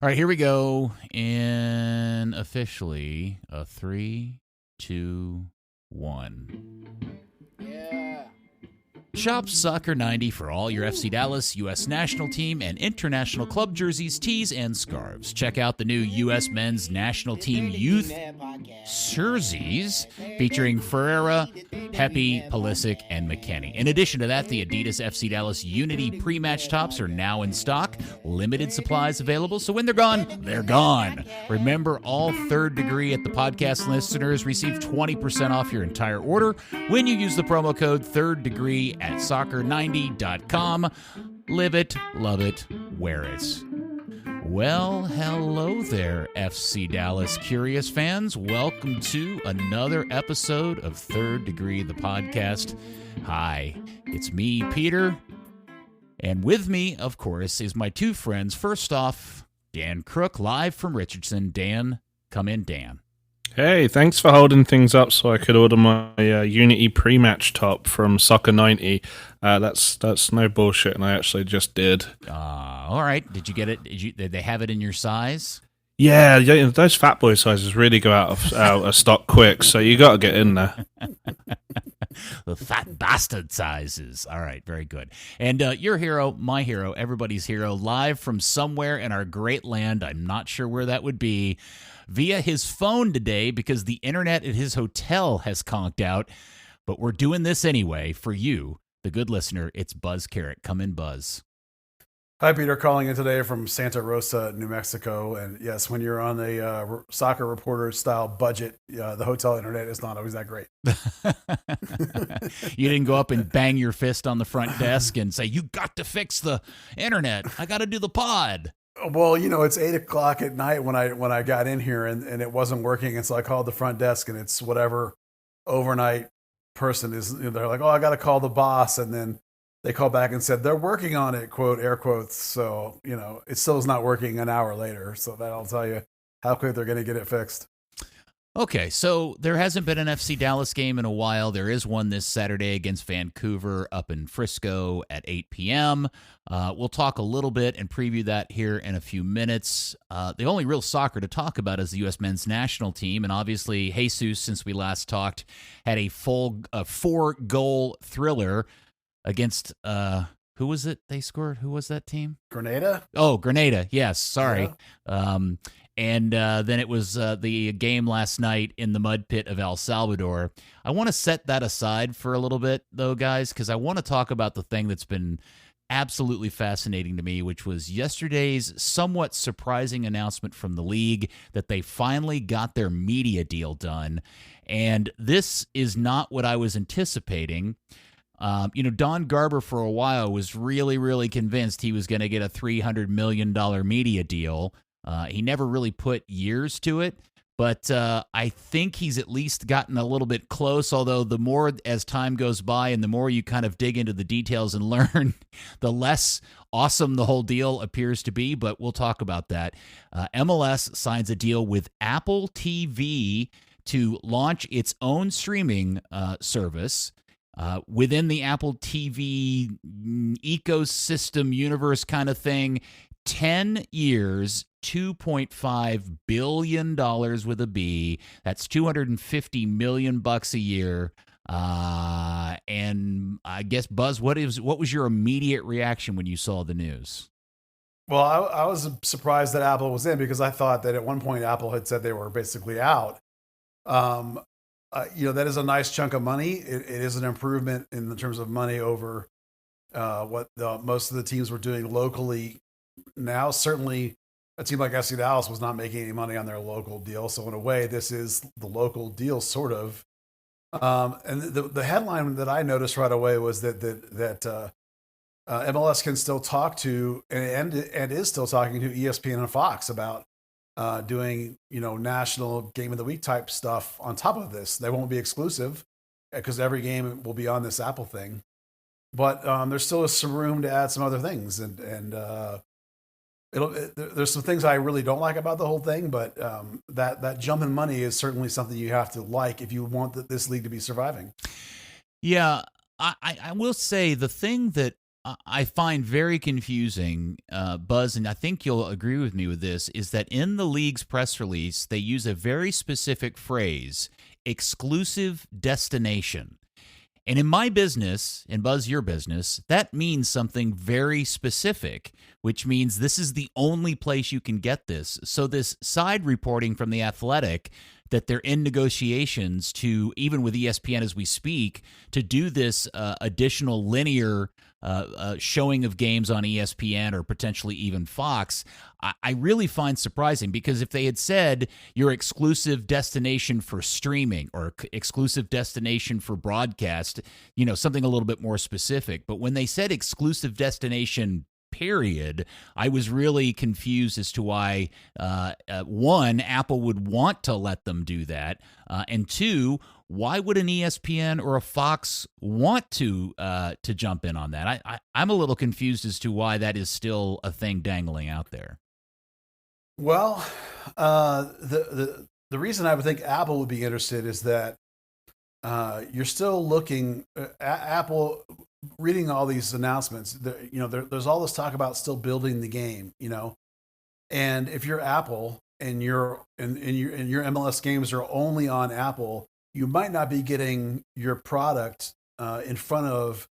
All right, here we go. And officially, a 3, 2, 1. Yeah. Shop Soccer 90 for all your FC Dallas, U.S. national team, and international club jerseys, tees, and scarves. Check out the new U.S. men's national team youth jerseys featuring Ferreira, Pepe, Pulisic, and McKennie. In addition to that, the Adidas FC Dallas Unity pre-match tops are now in stock. Limited supplies available, so when they're gone, they're gone. Remember, all Third Degree at the podcast listeners receive 20% off your entire order when you use the promo code Third Degree at soccer90.com. Live it, love it, wear it. Well, hello there, FC Dallas curious fans. Welcome to another episode of Third Degree, the podcast. Hi, it's me, Peter. And with me, of course, is my two friends. First off, Dan Crook, live from Richardson. Dan, come in, Dan. Hey, thanks for holding things up so I could order my Unity pre-match top from Soccer 90. That's no bullshit, and I actually just did. All right. Did you get it? Did they have it in your size? Yeah, those fat boy sizes really go out of stock quick, so you got to get in there. The fat bastard sizes. All right, very good. And your hero, my hero, everybody's hero, live from somewhere in our great land. I'm not sure where that would be. Via his phone today because the internet at his hotel has conked out. But we're doing this anyway for you, the good listener. It's Buzz Carrot. Come in, Buzz. Hi, Peter. Calling in today from Santa Rosa, New Mexico. And yes, when you're on a soccer reporter style budget, the hotel internet is not always that great. You didn't go up and bang your fist on the front desk and say, "You got to fix the internet. I got to do the pod." Well, it's 8:00 at night when I got in here and it wasn't working. And so I called the front desk and it's whatever overnight person is. They're like, "Oh, I got to call the boss." And then they call back and said, "They're working on it," quote, air quotes. So, it still is not working an hour later. So that'll tell you how quick they're going to get it fixed. Okay, so there hasn't been an FC Dallas game in a while. There is one this Saturday against Vancouver up in Frisco at 8 p.m. We'll talk a little bit and preview that here in a few minutes. The only real soccer to talk about is the U.S. men's national team, and obviously Jesus, since we last talked, had a full 4-goal thriller against who was it they scored? Who was that team? Grenada? Oh, Grenada. Yes, sorry. Yeah. And then it was the game last night in the mud pit of El Salvador. I want to set that aside for a little bit, though, guys, because I want to talk about the thing that's been absolutely fascinating to me, which was yesterday's somewhat surprising announcement from the league that they finally got their media deal done. And this is not what I was anticipating. Don Garber for a while was really, really convinced he was going to get a $300 million media deal. He never really put years to it, but I think he's at least gotten a little bit close, although the more as time goes by and the more you kind of dig into the details and learn, the less awesome the whole deal appears to be, but we'll talk about that. MLS signs a deal with Apple TV to launch its own streaming service. Within the Apple TV ecosystem universe kind of thing, 10 years, $2.5 billion with a B. That's $250 million a year. And I guess, Buzz, what was your immediate reaction when you saw the news? Well, I was surprised that Apple was in because I thought that at one point Apple had said they were basically out. That is a nice chunk of money. It is an improvement in the terms of money over what most of the teams were doing locally. Now, certainly, a team like FC Dallas was not making any money on their local deal. So in a way, this is the local deal, sort of. And the headline that I noticed right away was that MLS can still talk to and is still talking to ESPN and Fox about doing national game of the week type stuff on top of this. They won't be exclusive because every game will be on this Apple thing. But there still is some room to add some other things, and there's some things I really don't like about the whole thing, but that jump in money is certainly something you have to like if you want this league to be surviving. Yeah, I will say the thing that I find very confusing, Buzz, and I think you'll agree with me with this, is that in the league's press release, they use a very specific phrase, exclusive destination. And in my business, and Buzz, your business, that means something very specific, which means this is the only place you can get this. So this side reporting from The Athletic that they're in negotiations to, even with ESPN as we speak, to do this additional linear showing of games on ESPN or potentially even Fox, I really find surprising, because if they had said your exclusive destination for streaming or exclusive destination for broadcast, something a little bit more specific. But when they said exclusive destination period, I was really confused as to why, one, Apple would want to let them do that, and two, why would an ESPN or a Fox want to jump in on that? I'm a little confused as to why that is still a thing dangling out there. Well, the reason I would think Apple would be interested is that you're still looking Apple. Reading all these announcements, there's all this talk about still building the game, and if you're Apple and your MLS games are only on Apple, you might not be getting your product in front of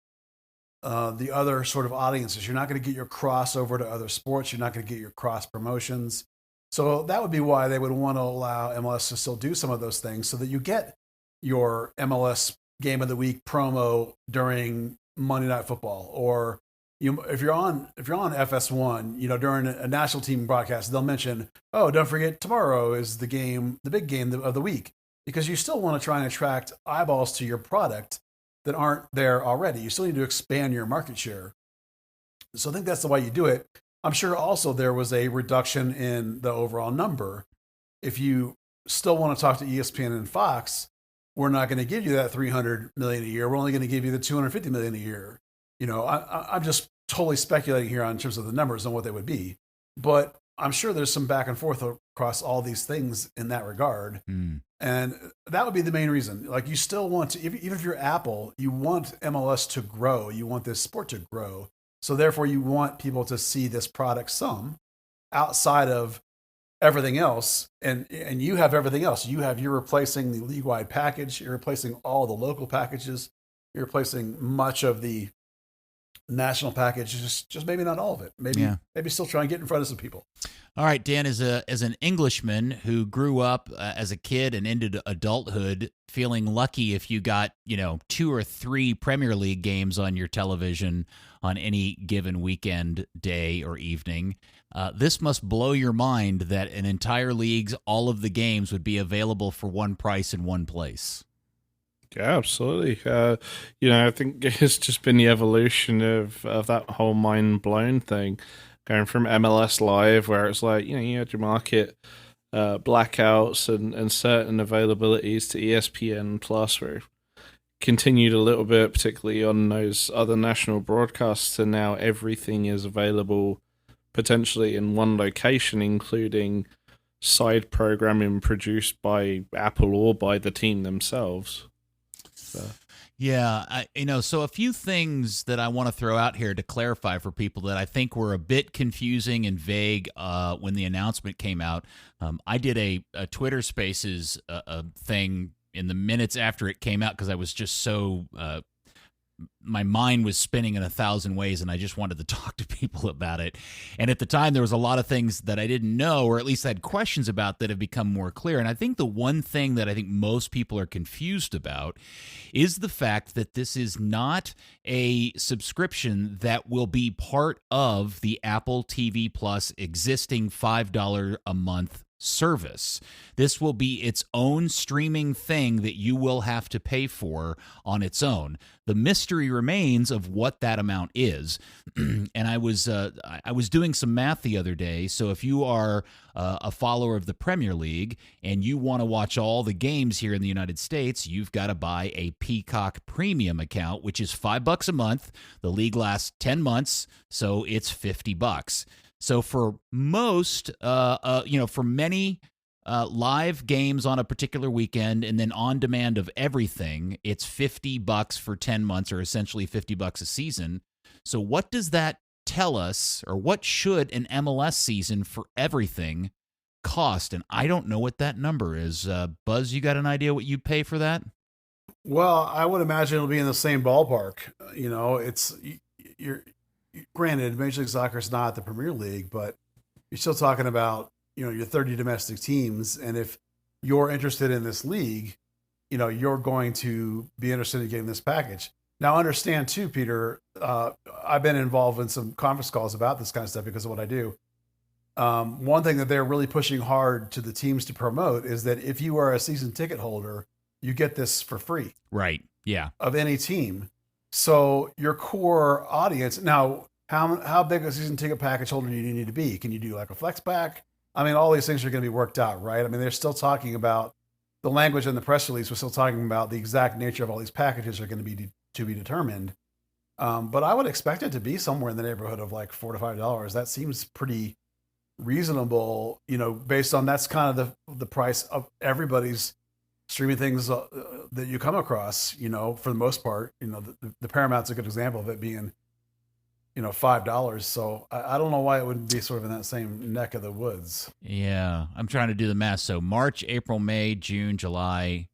the other sort of audiences. You're not going to get your crossover to other sports. You're not going to get your cross promotions. So that would be why they would want to allow MLS to still do some of those things, so that you get your MLS game of the week promo during Monday Night Football, or if you're on FS1, during a national team broadcast, they'll mention, oh, don't forget tomorrow is the big game of the week, because you still want to try and attract eyeballs to your product that aren't there already. You still need to expand your market share. So I think that's the way you do it. I'm sure also there was a reduction in the overall number. If you still want to talk to ESPN and Fox, we're not going to give you that $300 million a year. We're only going to give you the $250 million a year. I'm just totally speculating here in terms of the numbers and what they would be, but I'm sure there's some back and forth across all these things in that regard. And that would be the main reason. Like, you still want to, even if you're Apple, you want MLS to grow. You want this sport to grow. So therefore you want people to see this product some outside of everything else, and you have everything else. You're replacing the league-wide package. You're replacing all the local packages. You're replacing much of the national package. Just maybe not all of it. Maybe still try and get in front of some people. All right, Dan, as an Englishman who grew up as a kid and into adulthood, feeling lucky if you got 2 or 3 Premier League games on your television on any given weekend, day, or evening. This must blow your mind that an entire league's all of the games would be available for one price in one place. Yeah, absolutely. I think it's just been the evolution of that whole mind blown thing, going from MLS Live, where it's like, you had your market blackouts and certain availabilities, to ESPN Plus, where continued a little bit, particularly on those other national broadcasts, and now everything is available potentially in one location, including side programming produced by Apple or by the team themselves. So. Yeah, so a few things that I want to throw out here to clarify for people that I think were a bit confusing and vague when the announcement came out. I did a Twitter Spaces thing in the minutes after it came out, because I was just so my mind was spinning in 1,000 ways, and I just wanted to talk to people about it. And at the time, there was a lot of things that I didn't know, or at least I had questions about, that have become more clear. And I think the one thing that I think most people are confused about is the fact that this is not a subscription that will be part of the Apple TV Plus existing $5 a month service. This will be its own streaming thing that you will have to pay for on its own. The mystery remains of what that amount is. And I was doing some math the other day. So if you are a follower of the Premier League and you want to watch all the games here in the United States, you've got to buy a Peacock Premium account, which is $5 a month. The league lasts 10 months, so it's $50. So for most, for many live games on a particular weekend, and then on demand of everything, it's $50 for 10 months, or essentially $50 a season. So what does that tell us, or what should an MLS season for everything cost? And I don't know what that number is. Buzz, you got an idea what you'd pay for that? Well, I would imagine it'll be in the same ballpark. It's you're granted Major League Soccer is not the Premier League, but you're still talking about your 30 domestic teams, and if you're interested in this league, you're going to be interested in getting this package. Now, understand too, Peter. I've been involved in some conference calls about this kind of stuff because of what I do. One thing that they're really pushing hard to the teams to promote is that if you are a season ticket holder, you get this for free. Right. Yeah. Of any team. So your core audience now, how big a season ticket package holder do you need to be? Can you do like a flex pack? I mean, all these things are going to be worked out, right? I mean, they're still talking about the language in the press release. We're still talking about the exact nature of all these packages are going to be determined. But I would expect it to be somewhere in the neighborhood of like $4 to $5. That seems pretty reasonable, based on that's kind of the price of everybody's streaming things that you come across, for the most part. The Paramount's a good example of it being, $5. So I don't know why it wouldn't be sort of in that same neck of the woods. Yeah, I'm trying to do the math. So March, April, May, June, July,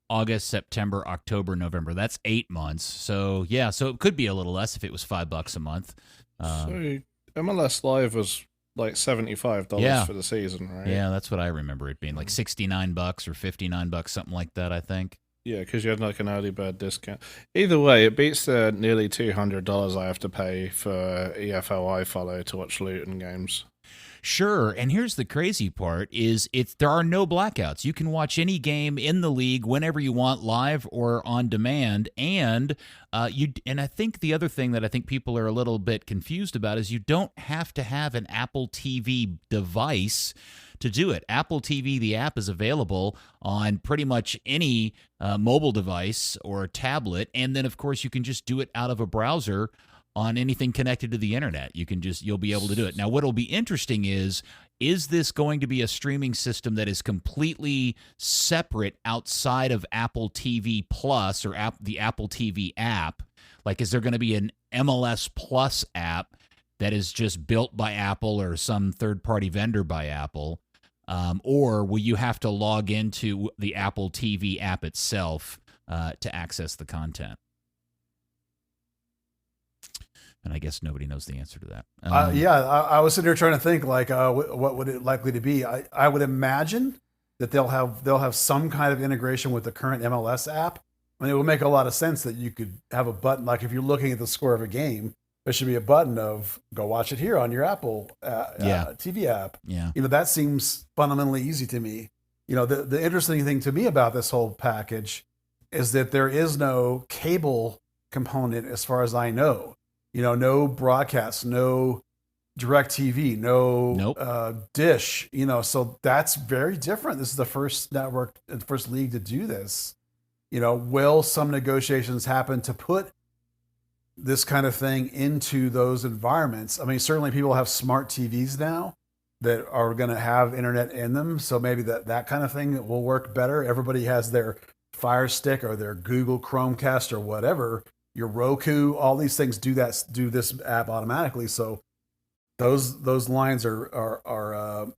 August, September, October, November. That's 8 months. So yeah, so it could be a little less if it was $5 a month. So MLS Live was like $75 for the season, right? Yeah, that's what I remember it being, like $69 or $59, something like that, I think. Yeah, because you had like an early bird discount. Either way, it beats the nearly $200 I have to pay for EFL iFollow to watch Luton games. Sure, and here's the crazy part is there are no blackouts. You can watch any game in the league whenever you want, live or on demand, and I think the other thing that I think people are a little bit confused about is you don't have to have an Apple TV device to do it. Apple TV, the app, is available on pretty much any mobile device or tablet, and then of course you can just do it out of a browser on anything connected to the internet. You'll be able to do it. Now, what'll be interesting is this going to be a streaming system that is completely separate outside of Apple TV Plus or the Apple TV app? Like, is there going to be an MLS Plus app that is just built by Apple or some third-party vendor by Apple? Or will you have to log into the Apple TV app itself to access the content? And I guess nobody knows the answer to that. I was sitting here trying to think like, what would it likely to be? I would imagine that they'll have some kind of integration with the current MLS app. I mean, it would make a lot of sense that you could have a button, like if you're looking at the score of a game, there should be a button of go watch it here on your Apple TV app. Yeah. That seems fundamentally easy to me. The interesting thing to me about this whole package is that there is no cable component as far as I know. No broadcast, no direct TV, no dish, so that's very different. This is the first network, the first league to do this. Will some negotiations happen to put this kind of thing into those environments? I mean, certainly people have smart TVs now that are going to have internet in them. So maybe that kind of thing will work better. Everybody has their Fire Stick or their Google Chromecast or whatever. Your Roku, all these things do this app automatically. So those lines are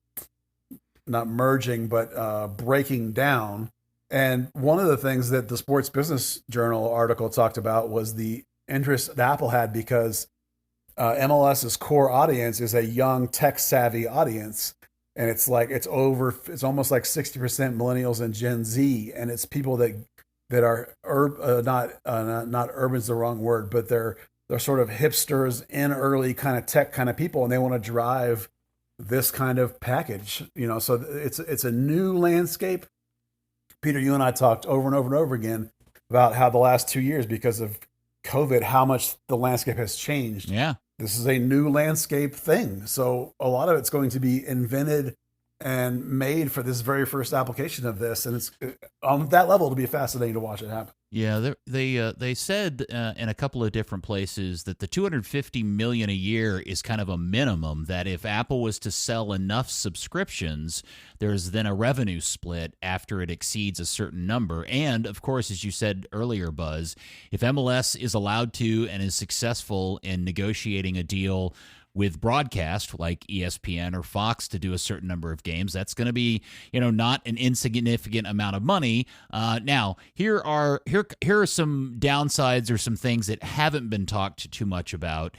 not merging, but breaking down. And one of the things that the Sports Business Journal article talked about was the interest that Apple had because MLS's core audience is a young, tech-savvy audience, and it's almost like 60% millennials and Gen Z, and it's people that are not urban's the wrong word, but they're sort of hipsters in early kind of tech kind of people, and they want to drive this kind of package, So it's a new landscape. Peter, you and I talked over and over and over again about how the last 2 years, because of COVID, how much the landscape has changed. Yeah, this is a new landscape thing, so a lot of it's going to be invented and made for this very first application of this, and it's on that level to be fascinating to watch it happen. Yeah, they said in a couple of different places that the 250 million a year is kind of a minimum. That if Apple was to sell enough subscriptions, there's then a revenue split after it exceeds a certain number. And of course, as you said earlier, Buzz, if MLS is allowed to and is successful in negotiating a deal with broadcast like ESPN or Fox to do a certain number of games, that's going to be, not an insignificant amount of money. Now, here are some downsides or some things that haven't been talked too much about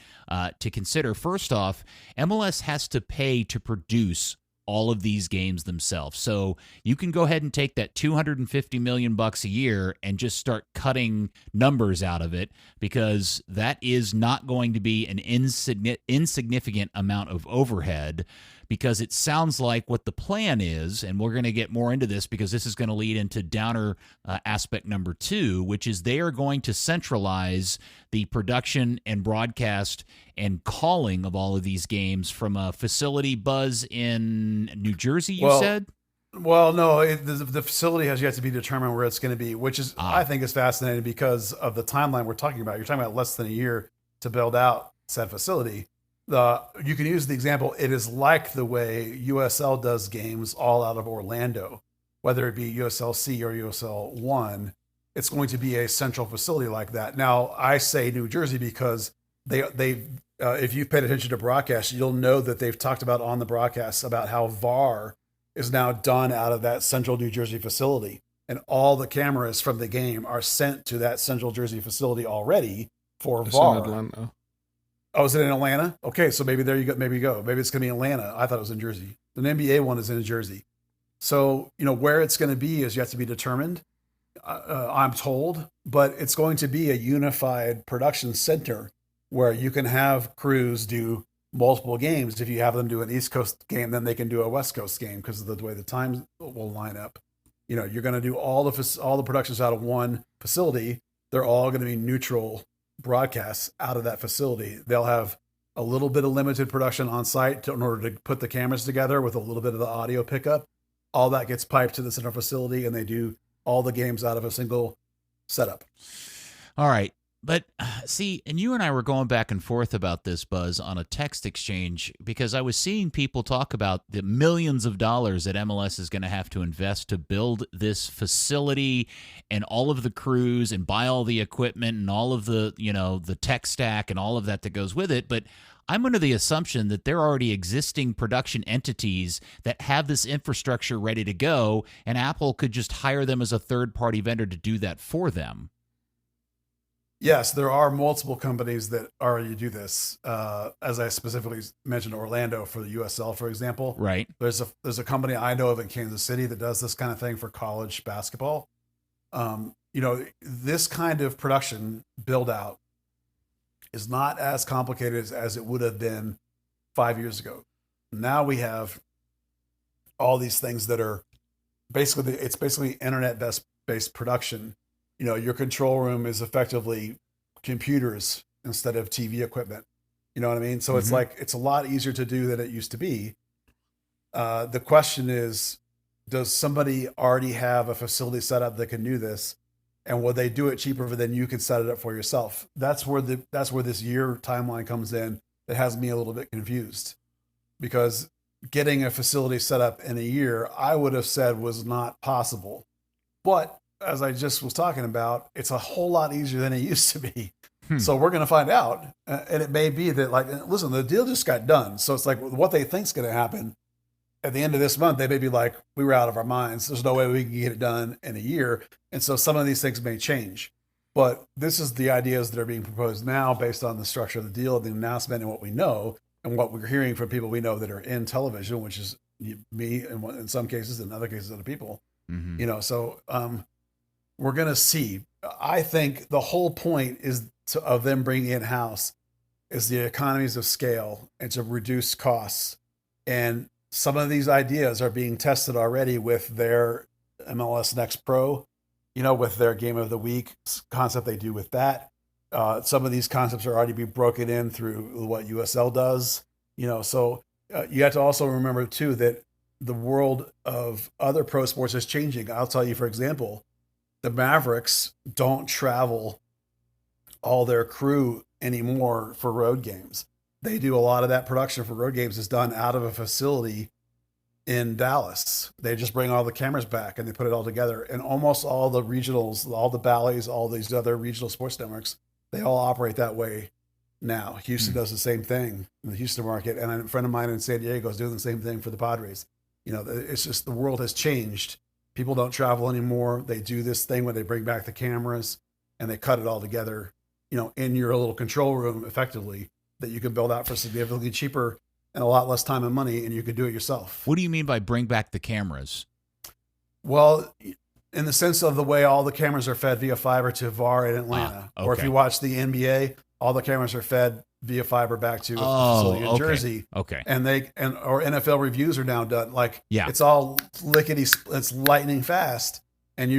to consider. First off, MLS has to pay to produce all of these games themselves. So you can go ahead and take that 250 million bucks a year and just start cutting numbers out of it, because that is not going to be an insignificant amount of overhead. Because it sounds like what the plan is, and we're going to get more into this because this is going to lead into downer aspect number 2, which is they are going to centralize the production and broadcast and calling of all of these games from a facility, Buzz, in New Jersey, you said? Well, no, the facility has yet to be determined where it's going to be, which is, I think, is fascinating because of the timeline we're talking about. You're talking about less than a year to build out said facility. You can use the example, it is like the way USL does games all out of Orlando, whether it be USLC or USL 1, it's going to be a central facility like that. Now, I say New Jersey because if you've paid attention to broadcast, you'll know that they've talked about on the broadcast about how VAR is now done out of that central New Jersey facility. And all the cameras from the game are sent to that central Jersey facility already for VAR. In Atlanta. Oh, is it in Atlanta? Okay, so maybe there you go. Maybe it's going to be Atlanta. I thought it was in Jersey. The NBA one is in Jersey. So, where it's going to be is yet to be determined, I'm told, but it's going to be a unified production center where you can have crews do multiple games. If you have them do an East Coast game, then they can do a West Coast game because of the way the times will line up. You're going to do all the productions out of one facility. They're all going to be neutral broadcasts out of that facility. They'll have a little bit of limited production on site in order to put the cameras together with a little bit of the audio pickup. All that gets piped to the center facility, and they do all the games out of a single setup. All right. But see, and you and I were going back and forth about this, Buzz, on a text exchange, because I was seeing people talk about the millions of dollars that MLS is going to have to invest to build this facility and all of the crews and buy all the equipment and all of the, the tech stack and all of that goes with it. But I'm under the assumption that there are already existing production entities that have this infrastructure ready to go, and Apple could just hire them as a third-party vendor to do that for them. Yes, there are multiple companies that already do this. As I specifically mentioned, Orlando for the USL, for example. Right. There's a company I know of in Kansas City that does this kind of thing for college basketball. This kind of production build out is not as complicated as it would have been 5 years ago. Now we have all these things that are basically internet based production. Your control room is effectively computers instead of TV equipment. You know what I mean? So it's like, it's a lot easier to do than it used to be. The question is, does somebody already have a facility set up that can do this? And will they do it cheaper than you can set it up for yourself? That's where this year timeline comes in. That has me a little bit confused, because getting a facility set up in a year, I would have said was not possible. But as I just was talking about, it's a whole lot easier than it used to be. So we're going to find out. And it may be that, listen, the deal just got done. So it's like what they think is going to happen at the end of this month, they may be like, we were out of our minds. There's no way we can get it done in a year. And so some of these things may change. But this is the ideas that are being proposed now based on the structure of the deal, the announcement, and what we know, and what we're hearing from people we know that are in television, which is me in some cases, in other cases, other people. So we're going to see. I think the whole point of them bringing in-house is the economies of scale and to reduce costs. And some of these ideas are being tested already with their MLS Next Pro, with their game of the week concept they do with that. Some of these concepts are already being broken in through what USL does, so you have to also remember too, that the world of other pro sports is changing. I'll tell you, for example, the Mavericks don't travel all their crew anymore for road games. They do a lot of that production for road games is done out of a facility in Dallas. They just bring all the cameras back and they put it all together. And almost all the regionals, all the Bally's, all these other regional sports networks, they all operate that way now. Houston does the same thing in the Houston market. And a friend of mine in San Diego is doing the same thing for the Padres. You know, it's just the world has changed. People don't travel anymore. They do this thing where they bring back the cameras and they cut it all together, you know, in your little control room effectively that you can build out for significantly cheaper and a lot less time and money, and you could do it yourself. What do you mean by bring back the cameras? Well, in the sense of the way all the cameras are fed via fiber to VAR in Atlanta. Okay. Or if you watch the NBA, all the cameras are fed via fiber back to a facility in Jersey. Okay. And or NFL reviews are now done. Like, yeah, it's all it's lightning fast. And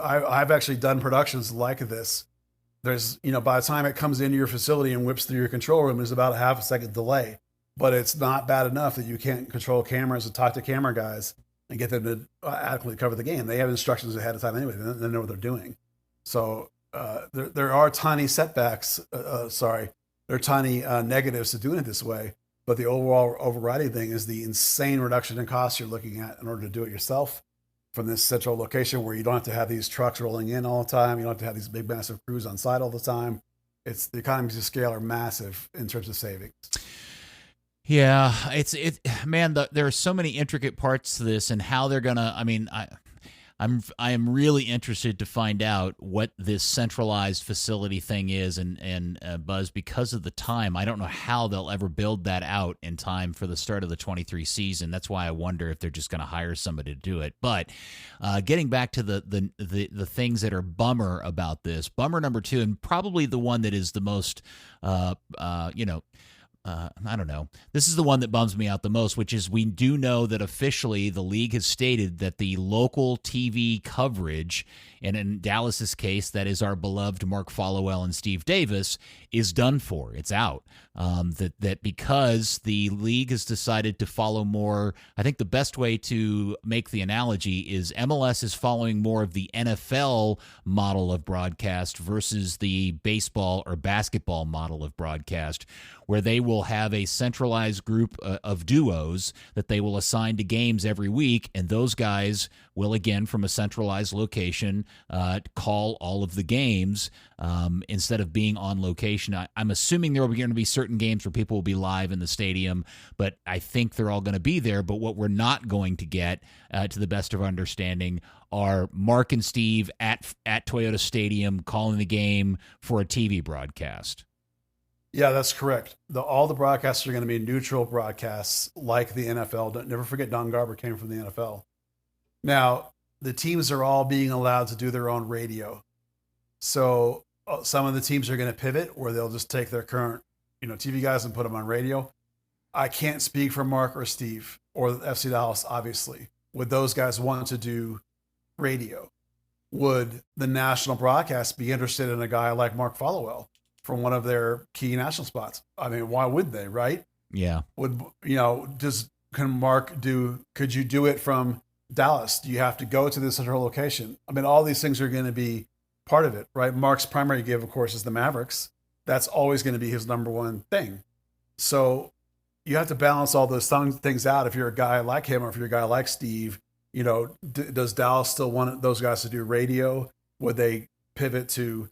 I've actually done productions like this. There's, you know, by the time it comes into your facility and whips through your control room, there's about a half a second delay. But it's not bad enough that you can't control cameras and talk to camera guys and get them to adequately cover the game. They have instructions ahead of time anyway. They know what they're doing. So there are tiny setbacks. There are tiny negatives to doing it this way. But the overall overriding thing is the insane reduction in costs you're looking at in order to do it yourself from this central location where you don't have to have these trucks rolling in all the time. You don't have to have these big, massive crews on site all the time. The economies of scale are massive in terms of savings. Yeah, man, there are so many intricate parts to this and how they're gonna. I mean, I am really interested to find out what this centralized facility thing is, and Buzz, because of the time, I don't know how they'll ever build that out in time for the start of the 23 season. That's why I wonder if they're just going to hire somebody to do it. But getting back to the things that are bummer about this, bummer number 2, and probably the one that is the most, I don't know. This is the one that bums me out the most, which is we do know that officially the league has stated that the local TV coverage, and in Dallas's case, that is our beloved Mark Followell and Steve Davis, is done for. It's out. That because the league has decided to follow more, I think the best way to make the analogy is MLS is following more of the NFL model of broadcast versus the baseball or basketball model of broadcast, where they will have a centralized group of duos that they will assign to games every week, and those guys will, again, from a centralized location, call all of the games instead of being on location. I'm assuming there will be going to be certain games where people will be live in the stadium, but I think they're all going to be there. But what we're not going to get, to the best of our understanding, are Mark and Steve at Toyota Stadium calling the game for a TV broadcast. Yeah, that's correct. All the broadcasts are going to be neutral broadcasts like the NFL. Don't never forget Don Garber came from the NFL. Now, the teams are all being allowed to do their own radio. So some of the teams are going to pivot where they'll just take their current, TV guys and put them on radio. I can't speak for Mark or Steve or FC Dallas, obviously. Would those guys want to do radio? Would the national broadcast be interested in a guy like Mark Followell from one of their key national spots? I mean, why would they, right? Yeah. Could you do it from Dallas? Do you have to go to this central location? I mean, all these things are going to be part of it, right? Mark's primary gig, of course, is the Mavericks. That's always going to be his number one thing. So you have to balance all those things out. If you're a guy like him or if you're a guy like Steve, does Dallas still want those guys to do radio? Would they pivot to,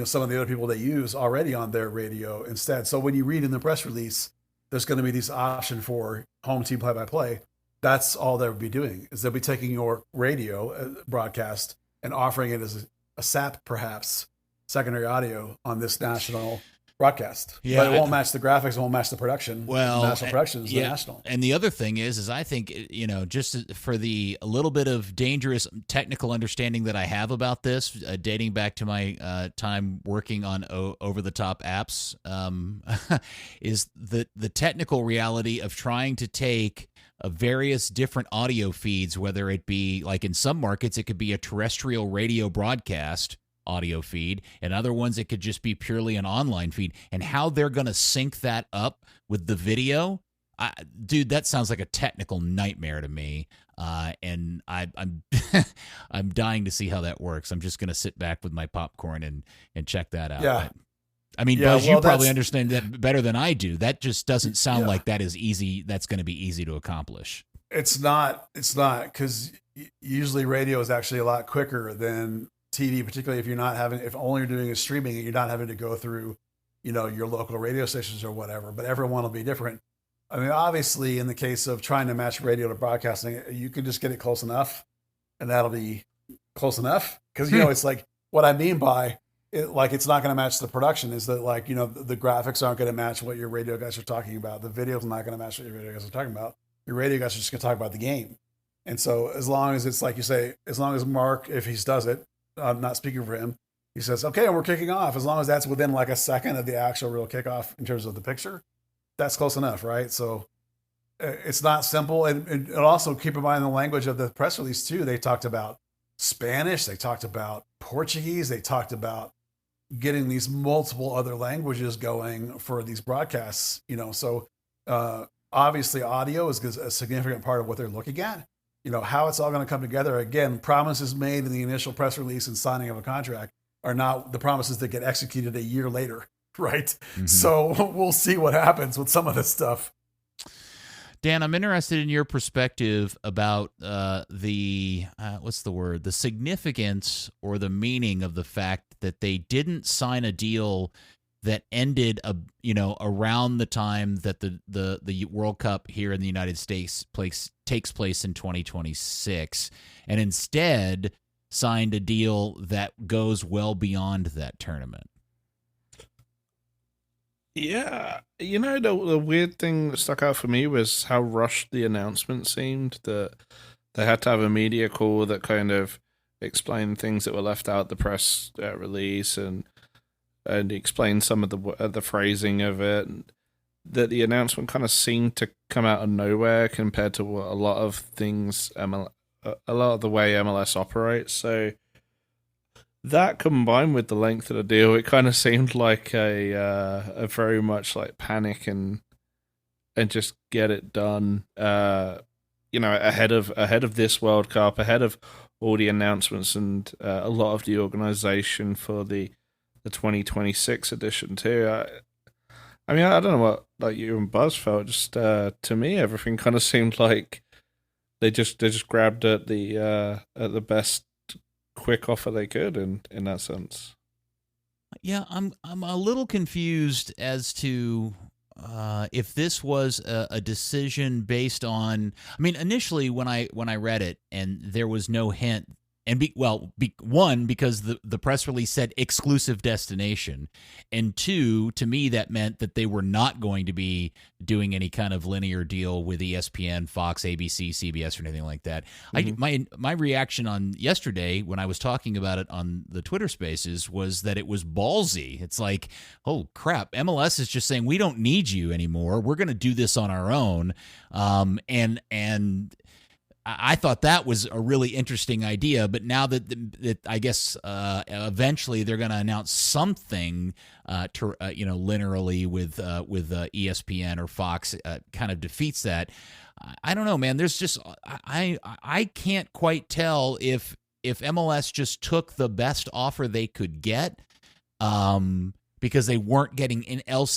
some of the other people they use already on their radio instead? So when you read in the press release, there's going to be this option for home team play-by-play. That's all they'll be doing, is they'll be taking your radio broadcast and offering it as a SAP, perhaps, secondary audio on this national broadcast. Yeah, but it won't match the graphics, it won't match the production. Well, the national production is the national. And the other thing is I think, just for the a little bit of dangerous technical understanding that I have about this, dating back to my time working on over-the-top apps, is the technical reality of trying to take various different audio feeds, whether it be, like in some markets, it could be a terrestrial radio broadcast audio feed, and other ones it could just be purely an online feed, and how they're going to sync that up with the video. Dude, that sounds like a technical nightmare to me. And I'm I'm dying to see how that works. I'm just gonna sit back with my popcorn and check that out. Yeah. I mean, Yeah. Buzz, you Well, probably that's, understand that better than I do. That just doesn't sound yeah. like that is easy. That's going to be easy to accomplish. It's not. It's not, because usually radio is actually a lot quicker than TV, particularly if you're not having, if only you're doing is streaming and you're not having to go through, your local radio stations or whatever. But everyone will be different. I mean, obviously, in the case of trying to match radio to broadcasting, you can just get it close enough, and that'll be close enough. Because it's like, what I mean by it, like, it's not going to match the production is that, like, the graphics aren't going to match what your radio guys are talking about. The video's not going to match what your radio guys are talking about. Your radio guys are just going to talk about the game. And so, as long as it's like you say, as long as Mark, if he does it, I'm not speaking for him, he says, okay, and we're kicking off. As long as that's within like a second of the actual real kickoff in terms of the picture, that's close enough, right? So it's not simple. And also keep in mind the language of the press release too. They talked about Spanish, they talked about Portuguese, they talked about getting these multiple other languages going for these broadcasts. So obviously audio is a significant part of what they're looking at. How it's all going to come together. Again, promises made in the initial press release and signing of a contract are not the promises that get executed a year later, right? Mm-hmm. So we'll see what happens with some of this stuff. Dan, I'm interested in your perspective about the what's the word? The significance or the meaning of the fact that they didn't sign a deal that ended around the time that the World Cup here in the United States takes place in 2026, and instead signed a deal that goes well beyond that tournament. Yeah, the weird thing that stuck out for me was how rushed the announcement seemed. That they had to have a media call that kind of explained things that were left out the press release and explain some of the phrasing of it. And that the announcement kind of seemed to come out of nowhere compared to what a lot of things, a lot of the way MLS operates. So that combined with the length of the deal, it kind of seemed like a very much like panic and just get it done. Ahead of this World Cup, ahead of all the announcements and a lot of the organization for the 2026 edition too. I mean, I don't know what like you and Buzz felt. Just to me, everything kind of seemed like they just grabbed at the best quick offer they could in that sense. Yeah, I'm a little confused as to if this was a decision based on. I mean, initially when I read it and there was no hint. And one, because the press release said exclusive destination, and two, to me that meant that they were not going to be doing any kind of linear deal with ESPN, Fox, ABC, CBS, or anything like that. Mm-hmm. My reaction on yesterday when I was talking about it on the Twitter Spaces was that it was ballsy. It's like, oh crap, MLS is just saying we don't need you anymore. We're going to do this on our own, and I thought that was a really interesting idea, but now that I guess eventually they're going to announce something, linearly with ESPN or Fox, kind of defeats that. I don't know, man. There's just I can't quite tell if MLS just took the best offer they could get, because they weren't getting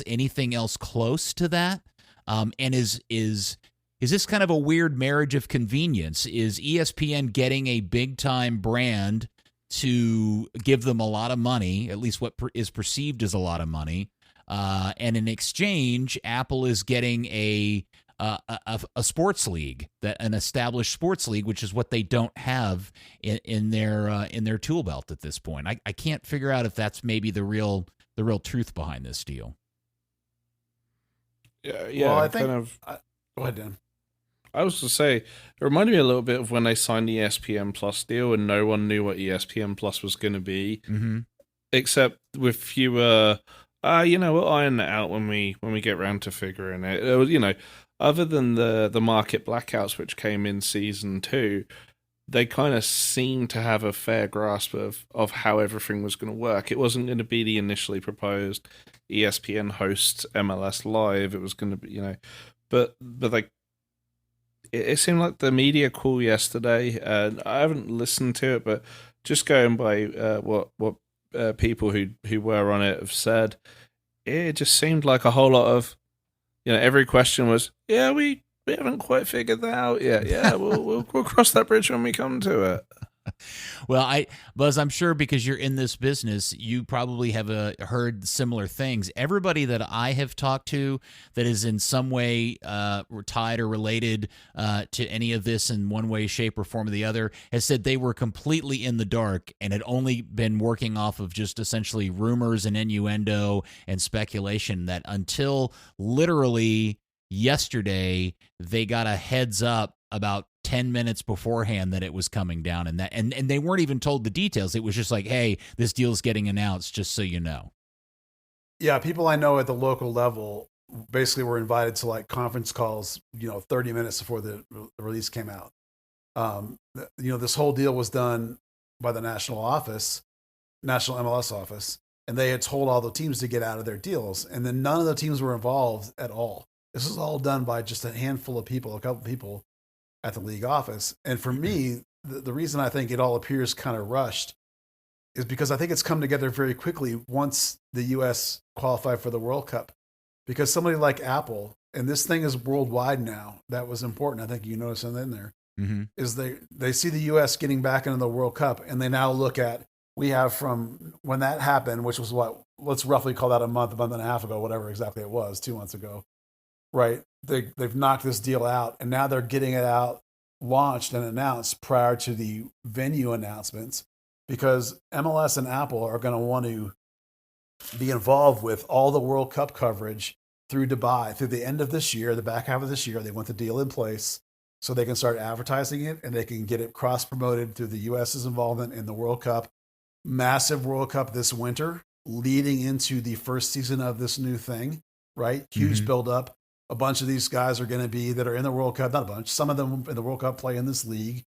anything else close to that, and is this kind of a weird marriage of convenience? Is ESPN getting a big-time brand to give them a lot of money, at least what is perceived as a lot of money, and in exchange, Apple is getting a sports league, an established sports league, which is what they don't have in their tool belt at this point. I can't figure out if that's maybe the real truth behind this deal. Yeah. Well, I think. Go ahead, Dan. I was to say, it reminded me a little bit of when they signed the ESPN Plus deal and no one knew what ESPN Plus was going to be, mm-hmm. except with fewer, we'll iron that out when we get around to figuring it. It was, other than the market blackouts which came in season 2, they kind of seemed to have a fair grasp of how everything was going to work. It wasn't going to be the initially proposed ESPN hosts MLS Live. It was going to be, but like it seemed like the media call yesterday, and I haven't listened to it, but just going by what people who were on it have said, it just seemed like a whole lot of, every question was, yeah, we haven't quite figured that out yet. Yeah, we'll cross that bridge when we come to it. Well, Buzz, I'm sure because you're in this business, you probably have heard similar things. Everybody that I have talked to that is in some way tied or related to any of this in one way, shape, or form or the other has said they were completely in the dark and had only been working off of just essentially rumors and innuendo and speculation, that until literally yesterday they got a heads up about 10 minutes beforehand that it was coming down, and they weren't even told the details. It was just like, hey, this deal's getting announced, just so you know. Yeah, people I know at the local level basically were invited to like conference calls, 30 minutes before the release came out. This whole deal was done by the national MLS office, and they had told all the teams to get out of their deals, and then none of the teams were involved at all. This was all done by just a handful of people, a couple people at the league office. And for me, the reason I think it all appears kind of rushed is because I think it's come together very quickly once the U.S. qualified for the World Cup. Because somebody like Apple, and this thing is worldwide now, that was important. I think you noticed in there, is they see the U.S. getting back into the World Cup, and they now look at, we have from when that happened, which was let's roughly call that a month and a half ago, whatever exactly it was, 2 months ago, right? They've knocked this deal out, and now they're getting it out, launched and announced prior to the venue announcements, because MLS and Apple are going to want to be involved with all the World Cup coverage through Dubai through the end of this year, the back half of this year. They want the deal in place so they can start advertising it, and they can get it cross promoted through the US's involvement in the World Cup, massive World Cup this winter, leading into the first season of this new thing, right? Huge buildup. A bunch of these guys are going to be that are in the World Cup, not a bunch, some of them in the World Cup play in this league,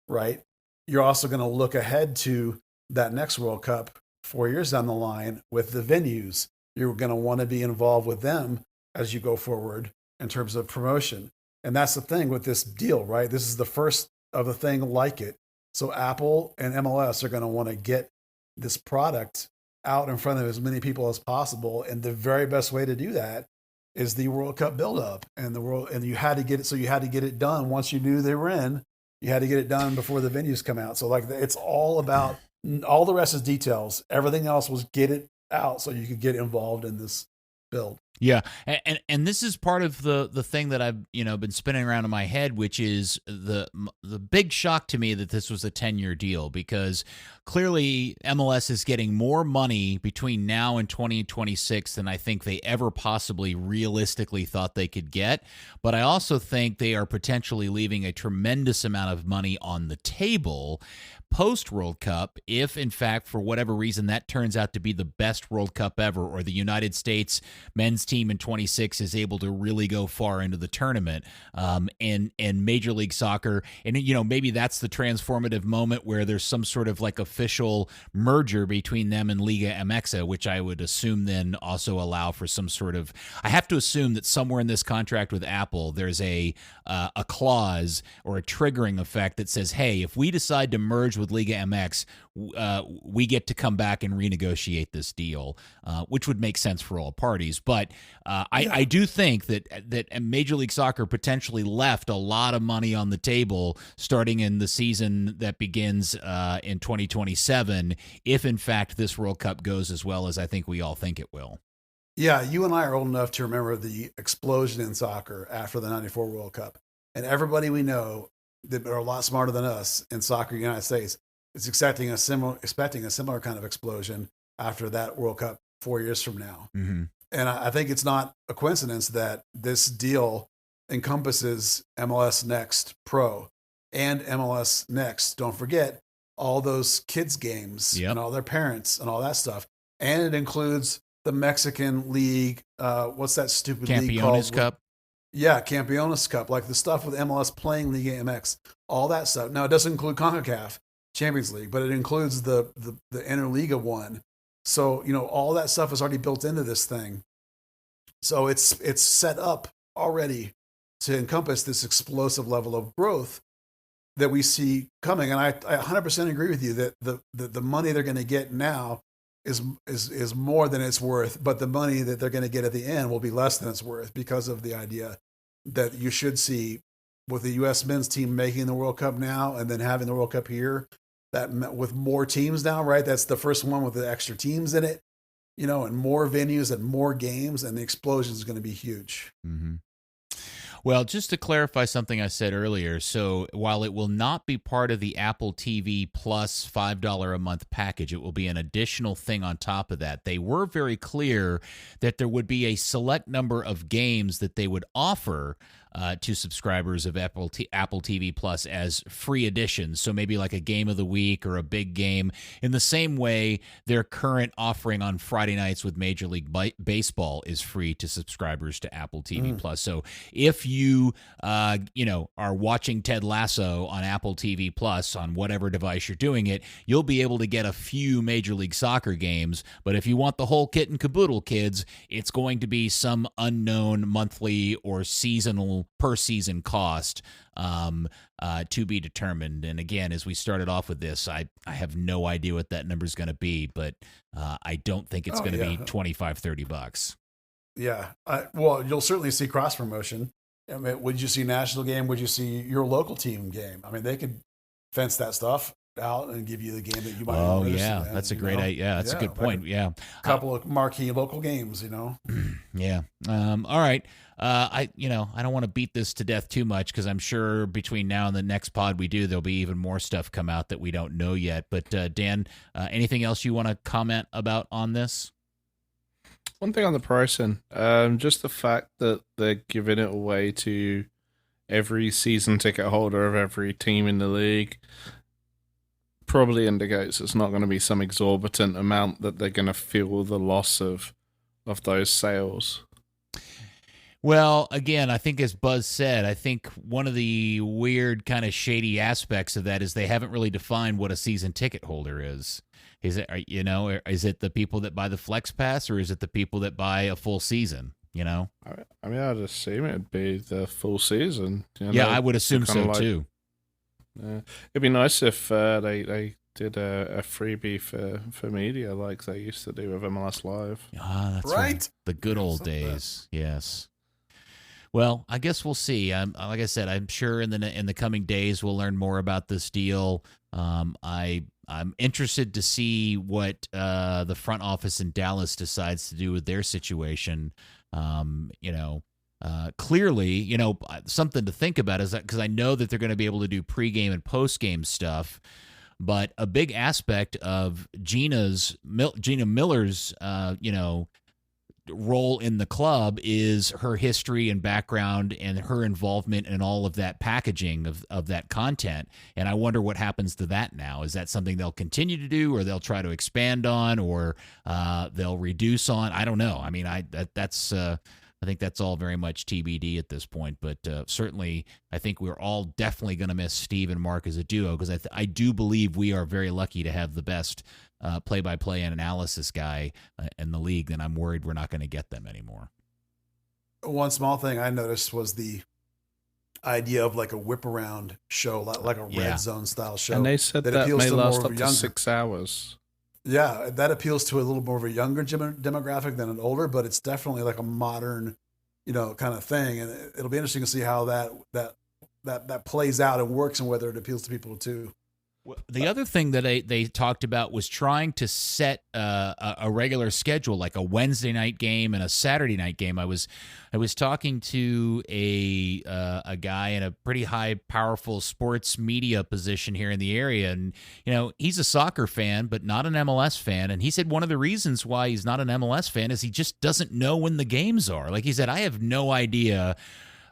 right? You're also going to look ahead to that next World Cup 4 years down the line with the venues. You're going to want to be involved with them as you go forward in terms of promotion. And that's the thing with this deal, right? This is the first of a thing like it. So Apple and MLS are going to want to get this product out in front of as many people as possible. And the very best way to do that is the World Cup buildup, and you had to get it. So you had to get it done once you knew they were in. You had to get it done before the venues come out. So like it's all about, all the rest is details. Everything else was get it out so you could get involved in this build. Yeah, and this is part of the thing that I've been spinning around in my head, which is the big shock to me that this was a 10-year deal, because clearly MLS is getting more money between now and 2026 than I think they ever possibly realistically thought they could get. But I also think they are potentially leaving a tremendous amount of money on the table post-World Cup, if in fact, for whatever reason, that turns out to be the best World Cup ever, or the United States men's team in 26 is able to really go far into the tournament, and Major League Soccer, and maybe that's the transformative moment where there's some sort of like official merger between them and Liga MX, which I would assume then also allow for some sort of, I have to assume that somewhere in this contract with Apple, there's a clause or a triggering effect that says, hey, if we decide to merge with Liga MX, we get to come back and renegotiate this deal, which would make sense for all parties. But I do think that Major League Soccer potentially left a lot of money on the table starting in the season that begins in 2027, if in fact this World Cup goes as well as I think we all think it will. Yeah, you and I are old enough to remember the explosion in soccer after the 94 World Cup. And everybody we know that are a lot smarter than us in soccer in the United States is expecting a similar kind of explosion after that World Cup 4 years from now. And I think it's not a coincidence that this deal encompasses MLS Next Pro and MLS Next. Don't forget all those kids games and all their parents and all that stuff. And it includes the Mexican league. What's that stupid league called? Campeones Cup. Yeah, Campeones Cup, like the stuff with MLS playing Liga MX, all that stuff. Now, it doesn't include CONCACAF Champions League, but it includes the Interliga one. So, all that stuff is already built into this thing. So it's set up already to encompass this explosive level of growth that we see coming. And I 100% agree with you that the money they're going to get now is more than it's worth, but the money that they're going to get at the end will be less than it's worth because of the idea that you should see with the U.S. men's team making the World Cup now and then having the World Cup here, that with more teams now, right? That's the first one with the extra teams in it, and more venues and more games, and the explosion is going to be huge. Mm-hmm. Well, just to clarify something I said earlier, so while it will not be part of the Apple TV Plus $5 a month package, it will be an additional thing on top of that. They were very clear that there would be a select number of games that they would offer to subscribers of Apple TV Plus as free additions. So maybe like a game of the week or a big game, in the same way their current offering on Friday nights with Major League Baseball is free to subscribers to Apple TV Plus. So if you are watching Ted Lasso on Apple TV Plus on whatever device you're doing it, you'll be able to get a few Major League Soccer games. But if you want the whole kit and caboodle, kids, it's going to be some unknown monthly or seasonal per season cost to be determined. And again, as we started off with this, I have no idea what that number is going to be, but I don't think it's going to be $25-$30. Yeah. Well, you'll certainly see cross promotion. I mean, would you see national game? Would you see your local team game? I mean, they could fence that stuff out and give you the game that you might. Oh yeah, that's a great idea. Yeah, that's a good point. Yeah, a couple of marquee local games. Yeah. All right. I don't want to beat this to death too much because I'm sure between now and the next pod we do, there'll be even more stuff come out that we don't know yet. But Dan, anything else you want to comment about on this? One thing on the pricing, just the fact that they're giving it away to every season ticket holder of every team in the league probably indicates it's not going to be some exorbitant amount that they're going to feel the loss of those sales. Well, again, I think as Buzz said, I think one of the weird kind of shady aspects of that is they haven't really defined what a season ticket holder is. Is it, is it the people that buy the Flex Pass or is it the people that buy a full season? I mean, I'd assume it'd be the full season. Yeah, I would assume so too. It'd be nice if they did a freebie for media like they used to do with MLS Live. Ah, that's right. The good old days. Yes. Well, I guess we'll see. Like I said, I'm sure in the coming days we'll learn more about this deal. I'm interested to see what the front office in Dallas decides to do with their situation. Clearly, something to think about is that because I know that they're going to be able to do pregame and postgame stuff, but a big aspect of Gina Miller's, role in the club is her history and background and her involvement in all of that packaging of that content. And I wonder what happens to that now. Is that something they'll continue to do or they'll try to expand on or they'll reduce on? I don't know. I mean, I think that's all very much TBD at this point, but certainly I think we're all definitely going to miss Steve and Mark as a duo because I do believe we are very lucky to have the best play-by-play and analysis guy in the league, and I'm worried we're not going to get them anymore. One small thing I noticed was the idea of like a whip-around show, like a Red Zone style show. And they said that may last up to 6 hours. Yeah, that appeals to a little more of a younger demographic than an older, but it's definitely like a modern, kind of thing. And it'll be interesting to see how that plays out and works and whether it appeals to people too. The other thing that they talked about was trying to set a regular schedule, like a Wednesday night game and a Saturday night game. I was talking to a guy in a pretty high, powerful sports media position here in the area, and he's a soccer fan, but not an MLS fan. And he said one of the reasons why he's not an MLS fan is he just doesn't know when the games are. Like he said, I have no idea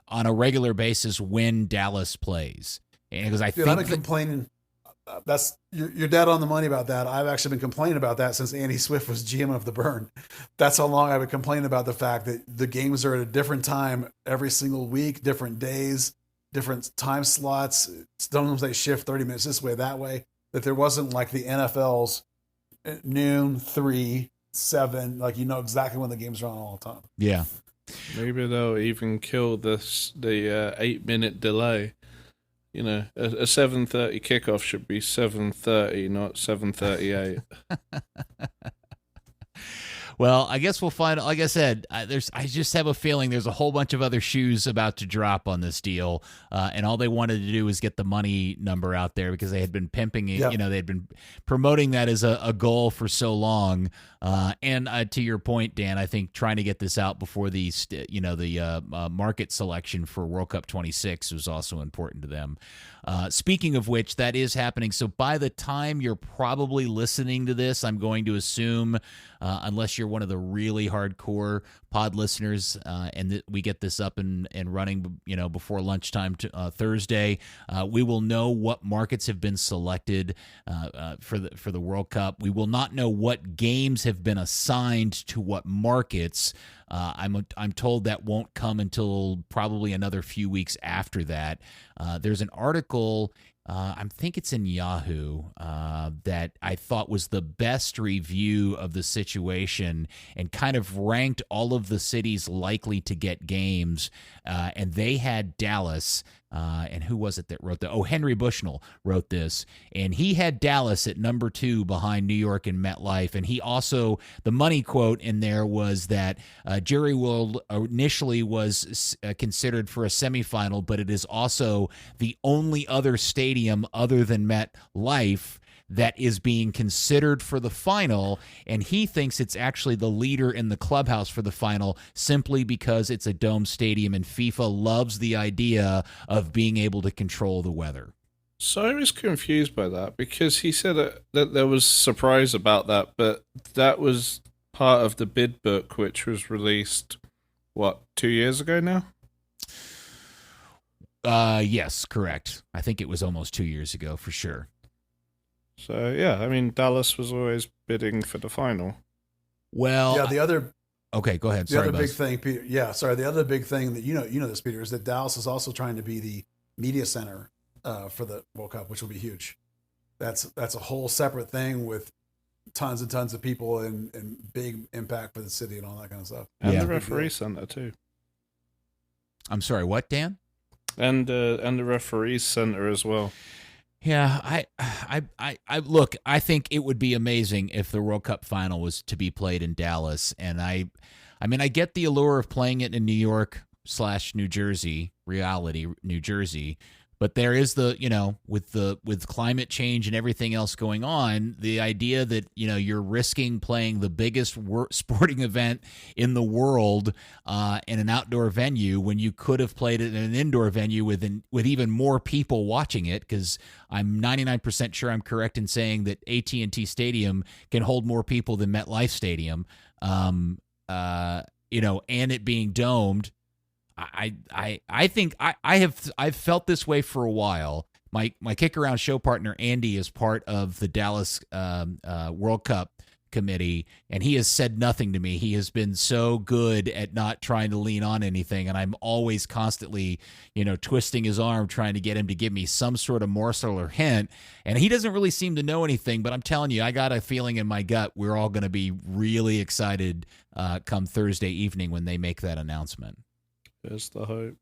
on a regular basis when Dallas plays, and because I've been complaining. You're dead on the money about that. I've actually been complaining about that since Andy Swift was GM of the Burn. That's how long I've been complaining about the fact that the games are at a different time every single week, different days, different time slots. Sometimes they shift 30 minutes this way, that way. That there wasn't like the NFL's noon, 3, 7, like exactly when the games are on all the time. Yeah. Maybe they'll even kill the 8-minute delay. You know, a 7:30 kickoff should be 7:30, not 7:38. Well, I guess we'll find. Like I said, I just have a feeling there's a whole bunch of other shoes about to drop on this deal, and all they wanted to do was get the money number out there because they had been pimping it. Yep. You know, they'd been promoting that as a goal for so long. And to your point, Dan, I think trying to get this out before the market selection for World Cup 26 was also important to them. Speaking of which, that is happening. So by the time you're probably listening to this, I'm going to assume, unless you're one of the really hardcore pod listeners, and we get this up and running, before lunchtime Thursday, we will know what markets have been selected for the World Cup. We will not know what games have been assigned to what markets. I'm told that won't come until probably another few weeks after that. There's an article, I think it's in Yahoo, that I thought was the best review of the situation and kind of ranked all of the cities likely to get games. And they had Dallas. And who was it that wrote that? Oh, Henry Bushnell wrote this. And he had Dallas at number 2 behind New York and MetLife. And he also, the money quote in there was that Jerry World initially was considered for a semifinal, but it is also the only other stadium other than MetLife that is being considered for the final, and he thinks it's actually the leader in the clubhouse for the final simply because it's a dome stadium and FIFA loves the idea of being able to control the weather. So I was confused by that because he said that there was surprise about that, but that was part of the bid book, which was released, 2 years ago now? Yes, correct. I think it was almost 2 years ago for sure. So, yeah, I mean, Dallas was always bidding for the final. Well, yeah, okay, go ahead. The other big thing, Peter. Yeah, sorry. The other big thing that you know this, Peter, is that Dallas is also trying to be the media center for the World Cup, which will be huge. That's a whole separate thing with tons and tons of people and big impact for the city and all that kind of stuff. And the referee center too. I'm sorry, what, Dan? And the referees center as well. Yeah, I look, I think it would be amazing if the World Cup final was to be played in Dallas. And I mean, I get the allure of playing it in New York / New Jersey, reality, New Jersey. But there is with climate change and everything else going on, the idea that, you're risking playing the biggest sporting event in the world in an outdoor venue when you could have played it in an indoor venue with even more people watching it, because I'm 99% sure I'm correct in saying that AT&T Stadium can hold more people than MetLife Stadium, and it being domed. I think I've felt this way for a while. My kick around show partner Andy is part of the Dallas World Cup committee, and he has said nothing to me. He has been so good at not trying to lean on anything, and I'm always constantly, twisting his arm trying to get him to give me some sort of morsel or hint, and he doesn't really seem to know anything. But I'm telling you, I got a feeling in my gut we're all going to be really excited come Thursday evening when they make that announcement. There's the hope.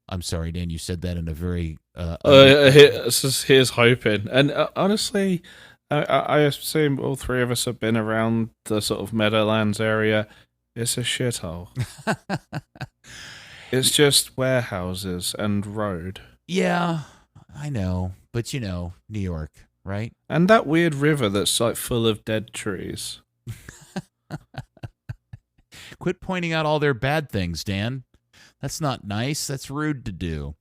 I'm sorry, Dan, you said that in a very... here's hoping. And honestly, I assume all three of us have been around the sort of Meadowlands area. It's a shithole. It's just warehouses and road. Yeah, I know. But, New York, right? And that weird river that's like full of dead trees. Quit pointing out all their bad things, Dan. That's not nice. That's rude to do.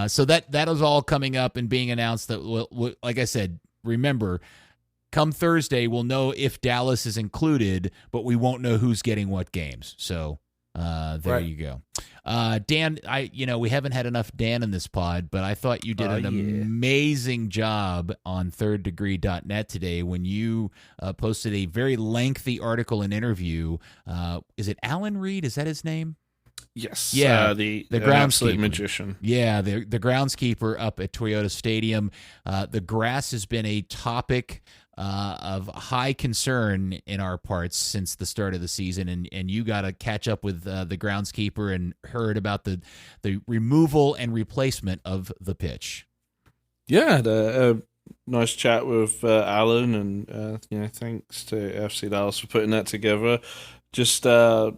So that is all coming up and being announced. That, like I said, remember, come Thursday, we'll know if Dallas is included, but we won't know who's getting what games. So there you go. Dan, we haven't had enough Dan in this pod, but I thought you did an amazing job on thirddegree.net today when you posted a very lengthy article and interview. Is it Alan Reed? Is that his name? Yes. Yeah, the groundskeeper magician. Yeah, the groundskeeper up at Toyota Stadium. The grass has been a topic of high concern in our parts since the start of the season, and you got to catch up with the groundskeeper and heard about the removal and replacement of the pitch. Yeah, the nice chat with Alan, and thanks to FC Dallas for putting that together. Just to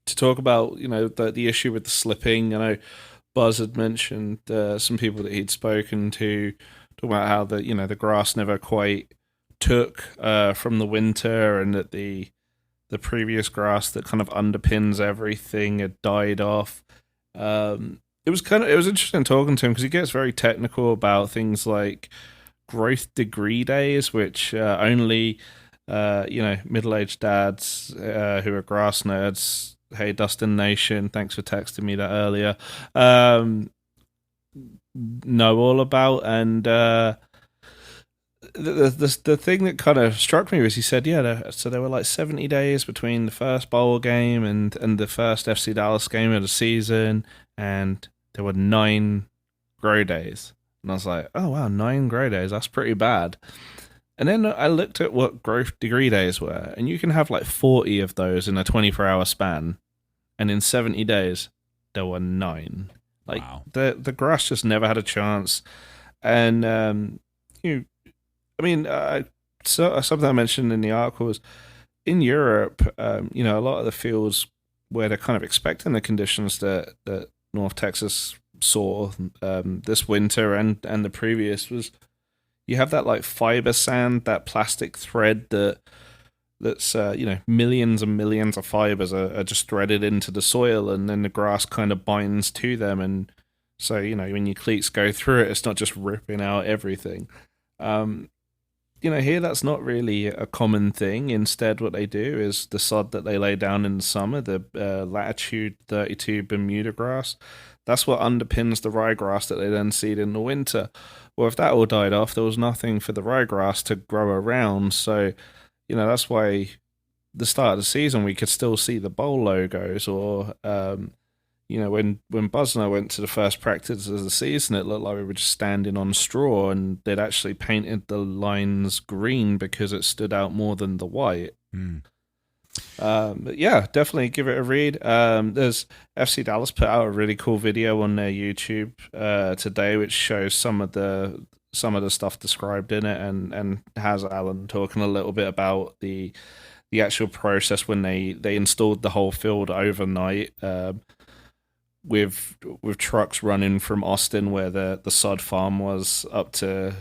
talk about the issue with the slipping. I know Buzz had mentioned some people that he'd spoken to, talking about how the grass never quite took from the winter, and that the previous grass that kind of underpins everything had died off. It was interesting talking to him because he gets very technical about things like growth degree days, which only middle-aged dads who are grass nerds. Hey, Dustin Nation, thanks for texting me that earlier. Know all about. And the thing that kind of struck me was he said, so there were like 70 days between the first bowl game and the first FC Dallas game of the season, and there were 9 grow days. And I was like, oh wow, 9 grow days, that's pretty bad. And then I looked at what growth degree days were, and you can have like 40 of those in a 24-hour span. And in 70 days, there were 9. Like, wow. The grass just never had a chance. And something I mentioned in the article was in Europe, a lot of the fields where they're kind of expecting the conditions that North Texas saw this winter and the previous, was you have that like fiber sand, that plastic thread that's millions and millions of fibers are just threaded into the soil, and then the grass kind of binds to them, and so when your cleats go through it, it's not just ripping out everything. Here that's not really a common thing. Instead, what they do is the sod that they lay down in the summer, the latitude 32 Bermuda grass, that's what underpins the ryegrass that they then seed in the winter. Well, if that all died off, there was nothing for the ryegrass to grow around. So, that's why the start of the season we could still see the bowl logos, or when Buzz and I went to the first practice of the season, it looked like we were just standing on straw, and they'd actually painted the lines green because it stood out more than the white. But yeah, definitely give it a read. There's FC Dallas put out a really cool video on their YouTube today, which shows some of the stuff described in it, and has Alan talking a little bit about the actual process when they installed the whole field overnight. With trucks running from Austin, where the sod farm was, up to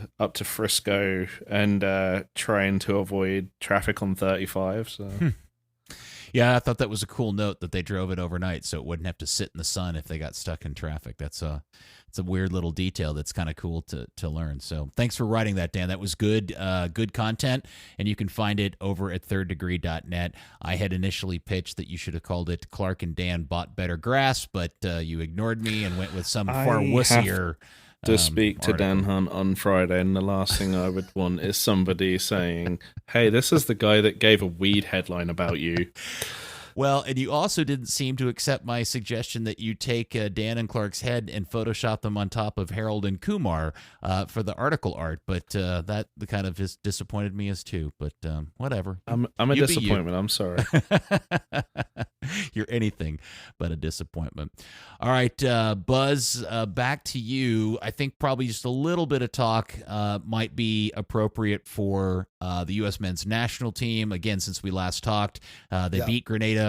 Frisco, and trying to avoid traffic on 35. So. Yeah, I thought that was a cool note that they drove it overnight so it wouldn't have to sit in the sun if they got stuck in traffic. It's a weird little detail that's kind of cool to learn. So thanks for writing that, Dan. That was good content, and you can find it over at thirddegree.net. I had initially pitched that you should have called it Clark and Dan Bought Better Grass, but you ignored me and went with some far wussier to speak to Dan Hunt on Friday, and the last thing I would want is somebody saying, hey, this is the guy that gave a weed headline about you. Well, and you also didn't seem to accept my suggestion that you take Dan and Clark's head and Photoshop them on top of Harold and Kumar for the article art, but that kind of just disappointed me as too. But whatever. I'm a disappointment. I'm sorry. You're anything but a disappointment. All right, Buzz, back to you. I think probably just a little bit of talk might be appropriate for the U.S. men's national team. Again, since we last talked, they beat Grenada.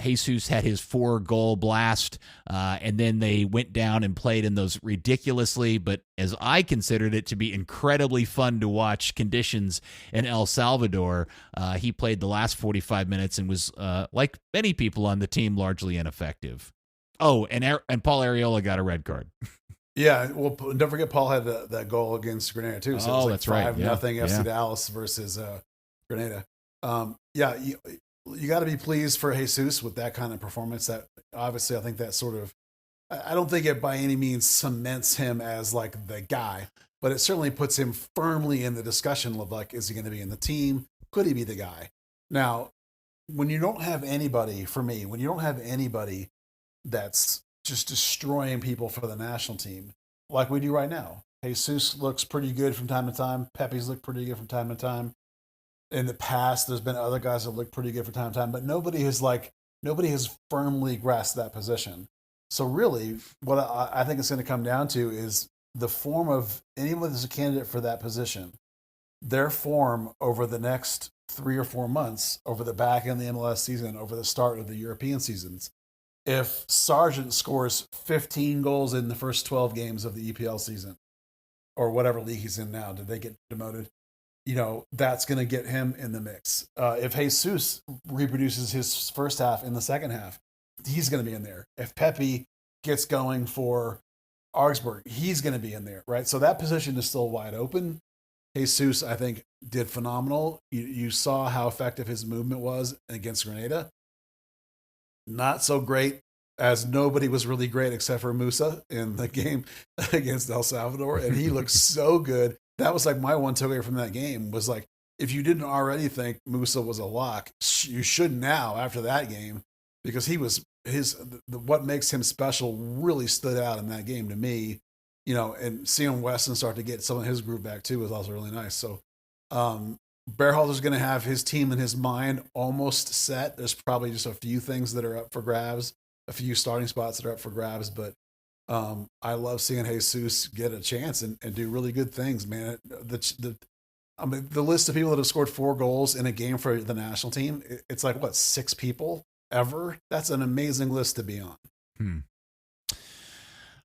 Jesus had his 4-goal blast, and then they went down and played in those ridiculously, but as I considered it to be incredibly fun to watch conditions in El Salvador. He played the last 45 minutes and was, like many people on the team, largely ineffective. Oh, and Paul Arriola got a red card. Yeah, well, don't forget Paul had that goal against Grenada too. So it was like that's right. 5-0 FC Dallas versus Grenada. You got to be pleased for Jesus with that kind of performance. That obviously, I think that sort of, I don't think it by any means cements him as like the guy, but it certainly puts him firmly in the discussion of like, is he going to be in the team? Could he be the guy? Now, when you don't have anybody, for me, when you don't have anybody that's just destroying people for the national team like we do right now, Jesus looks pretty good from time to time. Pepe's looked pretty good from time to time. In the past, there's been other guys that look pretty good from time to time, but nobody has firmly grasped that position. So really, what I think it's going to come down to is the form of anyone that's a candidate for that position, their form over the next 3 or 4 months, over the back end of the MLS season, over the start of the European seasons. If Sargent scores 15 goals in the first 12 games of the EPL season, or whatever league he's in now, did they get demoted? That's going to get him in the mix. If Jesus reproduces his first half in the second half, he's going to be in there. If Pepe gets going for Augsburg, he's going to be in there, right? So that position is still wide open. Jesus, I think, did phenomenal. You saw how effective his movement was against Grenada. Not so great, as nobody was really great except for Musa in the game against El Salvador, and he looked so good. That was like my one takeaway from that game was like, if you didn't already think Musa was a lock, you should now after that game, because he was what makes him special really stood out in that game to me, and seeing Weston start to get some of his groove back too was also really nice. So, Berhalter's going to have his team in his mind almost set. There's probably just a few things that are up for grabs, a few starting spots that are up for grabs, but I love seeing Jesus get a chance and do really good things, man. The list of people that have scored 4 goals in a game for the national team, it's like, what, 6 people ever? That's an amazing list to be on.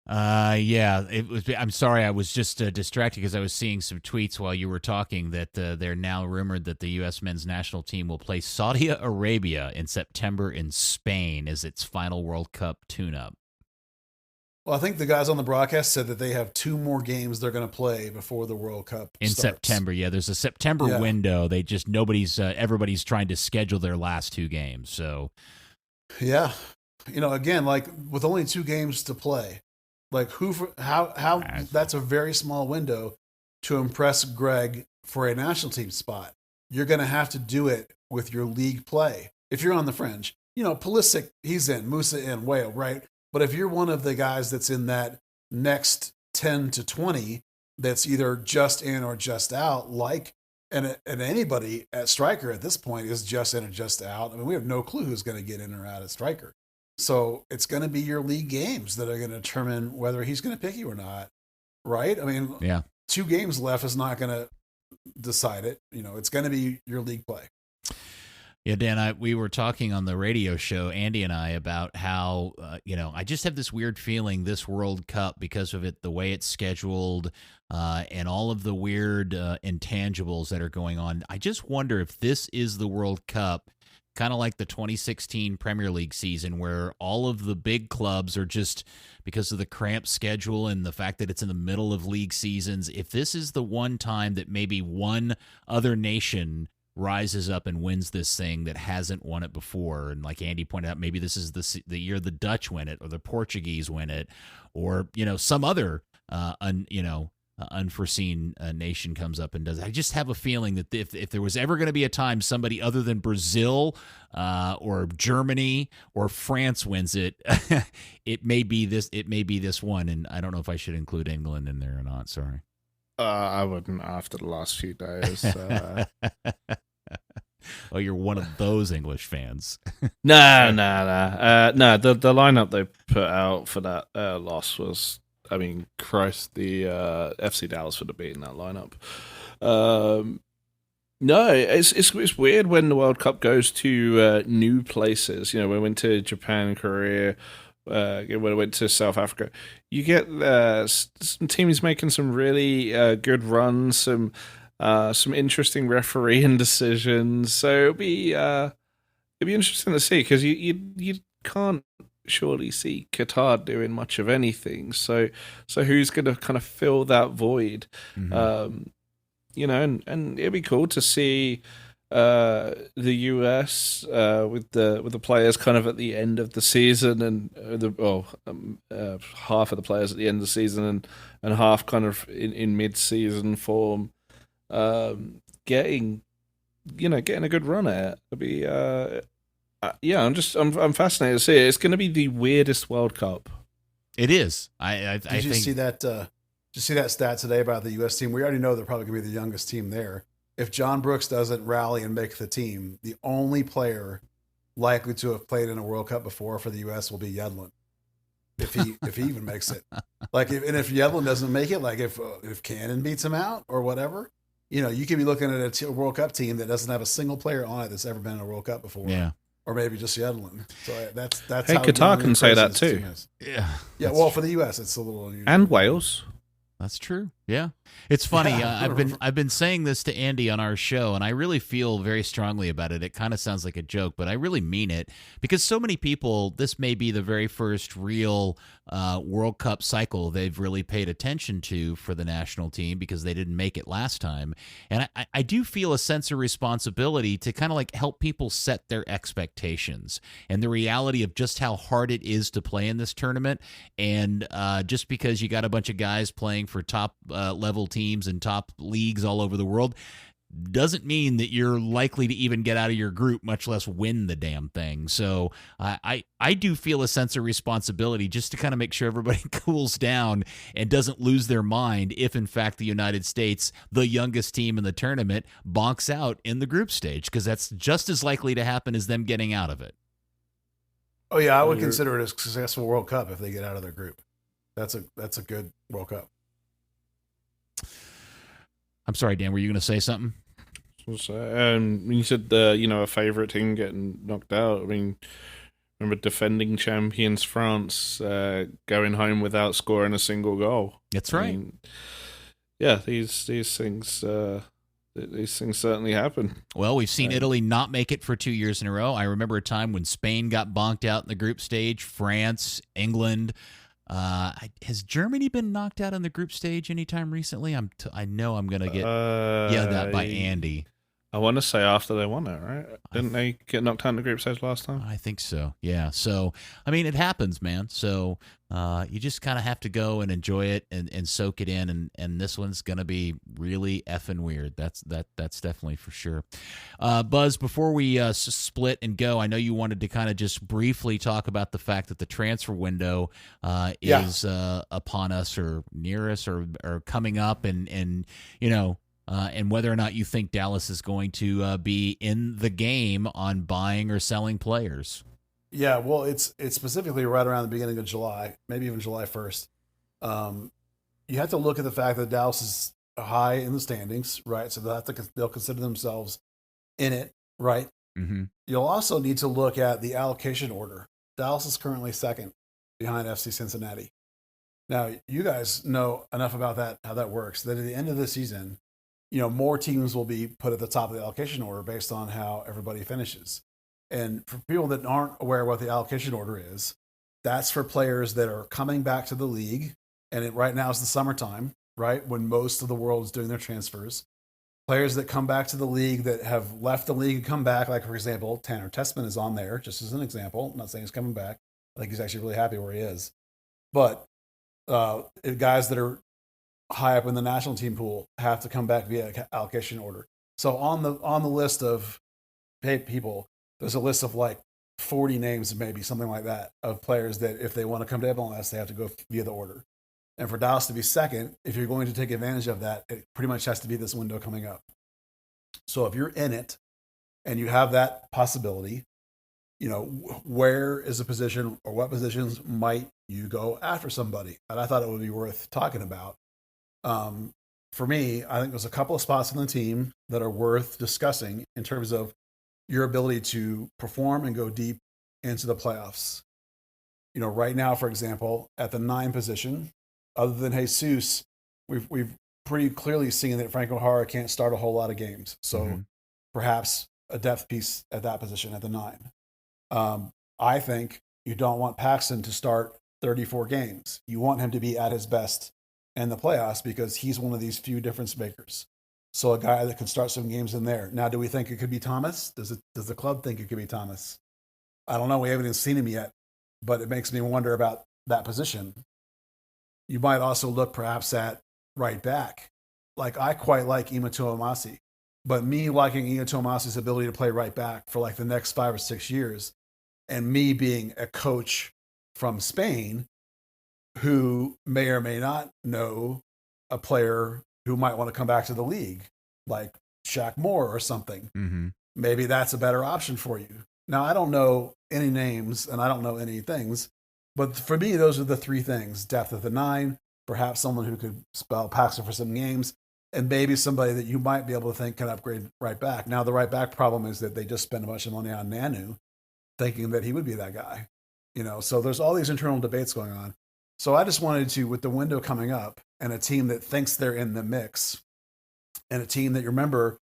Yeah, it was. I'm sorry, I was just distracted because I was seeing some tweets while you were talking that they're now rumored that the U.S. men's national team will play Saudi Arabia in September in Spain as its final World Cup tune-up. Well, I think the guys on the broadcast said that they have 2 more games they're going to play before the World Cup in starts. September. Yeah, there's a September window. They just everybody's trying to schedule their last 2 games. So, yeah, again, like with only 2 games to play. Like how that's a very small window to impress Greg for a national team spot. You're going to have to do it with your league play. If you're on the fringe, Pulisic, he's in, Musa in, Whale, right? But if you're one of the guys that's in that next 10 to 20 that's either just in or just out, and anybody at striker at this point is just in or just out. I mean, we have no clue who's going to get in or out at striker. So it's going to be your league games that are going to determine whether he's going to pick you or not, right? I mean, 2 games left is not going to decide it. It's going to be your league play. Yeah, Dan, we were talking on the radio show, Andy and I, about how, I just have this weird feeling this World Cup, because of it, the way it's scheduled, and all of the weird intangibles that are going on. I just wonder if this is the World Cup, kind of like the 2016 Premier League season, where all of the big clubs are just, because of the cramped schedule and the fact that it's in the middle of league seasons, if this is the one time that maybe one other nation rises up and wins this thing that hasn't won it before, and like Andy pointed out, maybe this is the year the Dutch win it or the Portuguese win it, or some other unforeseen nation comes up and does it. I just have a feeling that if there was ever going to be a time somebody other than Brazil or Germany or France wins it, it may be this one. And I don't know if I should include England in there or not. Sorry. I wouldn't after the last few days. Oh, you're one of those English fans. No. The lineup they put out for that loss was, I mean, Christ, the FC Dallas would have beaten that lineup. No, it's weird when the World Cup goes to new places. We went to Japan, Korea. When I went to South Africa, you get some teams making some really good runs, some interesting refereeing decisions. So it'd be interesting to see, because you can't surely see Qatar doing much of anything. So who's going to kind of fill that void? Mm-hmm. And it'd be cool to see the US with the players kind of at the end of the season, and half of the players at the end of the season, and half kind of in mid-season form, getting a good run at it. It'd be I'm fascinated to see it. It's going to be the weirdest World Cup. It is. I Did you think... see that? you see that stat today about the U.S. team? We already know they're probably going to be the youngest team there. If John Brooks doesn't rally and make the team, the only player likely to have played in a World Cup before for the U.S. will be Yedlin, if he even makes it. If Yedlin doesn't make it, like if Cannon beats him out or whatever, you could be looking at a World Cup team that doesn't have a single player on it that's ever been in a World Cup before. Yeah. Or maybe just Yedlin. So that's hey, how Qatar can say that too. Yeah. Well, for the U.S., it's a little unusual. And Wales. That's true. Yeah. It's funny. Yeah. I've been saying this to Andy on our show, and I really feel very strongly about it. It kind of sounds like a joke, but I really mean it, because so many people, this may be the very first real World Cup cycle they've really paid attention to for the national team, because they didn't make it last time. And I do feel a sense of responsibility to kind of like help people set their expectations and the reality of just how hard it is to play in this tournament. And just because you got a bunch of guys playing for top level teams and top leagues all over the world doesn't mean that you're likely to even get out of your group, much less win the damn thing. So I do feel a sense of responsibility just to kind of make sure everybody cools down and doesn't lose their mind if, in fact, the United States, the youngest team in the tournament, bonks out in the group stage, because that's just as likely to happen as them getting out of it. Oh yeah, I would consider it a successful World Cup if they get out of their group. That's a good World Cup. I'm sorry, Dan, were you going to say something? When you said a favorite team getting knocked out, I mean, remember defending champions France going home without scoring a single goal. That's right. I mean, yeah, these things certainly happen. Well, we've seen Italy not make it for 2 years in a row. I remember a time when Spain got bonked out in the group stage. France, England. Has Germany been knocked out in the group stage anytime recently? I know I'm going to get yelled at by Andy. I want to say after they won it, right? Didn't they get knocked out in the group stage last time? I think so, yeah. So, I mean, it happens, man. So you just kind of have to go and enjoy it and soak it in, and this one's going to be really effing weird. That's definitely for sure. Buzz, before we split and go, I know you wanted to kind of just briefly talk about the fact that the transfer window is upon us or near us or coming up, and and whether or not you think Dallas is going to be in the game on buying or selling players. Yeah, well, it's specifically right around the beginning of July, maybe even July 1st. You have to look at the fact that Dallas is high in the standings, right? So they'll consider themselves in it, right? Mm-hmm. You'll also need to look at the allocation order. Dallas is currently second behind FC Cincinnati. Now, you guys know enough about that, how that works, that at the end of the season, more teams will be put at the top of the allocation order based on how everybody finishes. And for people that aren't aware of what the allocation order is, that's for players that are coming back to the league. And right now is the summertime, right? When most of the world is doing their transfers. Players that come back to the league that have left the league and come back, like, for example, Tanner Tessman is on there, just as an example. I'm not saying he's coming back. I think he's actually really happy where he is. But guys that are high up in the national team pool have to come back via allocation order. So on the list of people, there's a list of like 40 names, maybe something like that, of players that if they want to come to MLS, they have to go via the order. And for Dallas to be second, if you're going to take advantage of that, it pretty much has to be this window coming up. So if you're in it and you have that possibility, where is a position or what positions might you go after somebody? And I thought it would be worth talking about. For me, I think there's a couple of spots on the team that are worth discussing in terms of your ability to perform and go deep into the playoffs. Right now, for example, at the 9 position, other than Jesus, we've pretty clearly seen that Franco Jara can't start a whole lot of games. So perhaps a depth piece at that position at the 9. I think you don't want Paxton to start 34 games. You want him to be at his best in the playoffs because he's one of these few difference makers. So a guy that can start some games in there. Now, do we think it could be Thomas? Does the club think it could be Thomas? I don't know. We haven't even seen him yet, but it makes me wonder about that position. You might also look perhaps at right back. Like, I quite like Ima Tuamasi, but me liking Ima Tuamasi's ability to play right back for like the next 5 or 6 years, and me being a coach from Spain who may or may not know a player who might want to come back to the league, like Shaq Moore or something. Mm-hmm. Maybe that's a better option for you. Now, I don't know any names and I don't know any things, but for me, those are the three things: depth of the nine, perhaps someone who could spell Paxton for some games, and maybe somebody that you might be able to think can upgrade right back. Now, the right back problem is that they just spent a bunch of money on Nanu, thinking that he would be that guy. So there's all these internal debates going on. So I just wanted to, with the window coming up and a team that thinks they're in the mix, and a team that you remember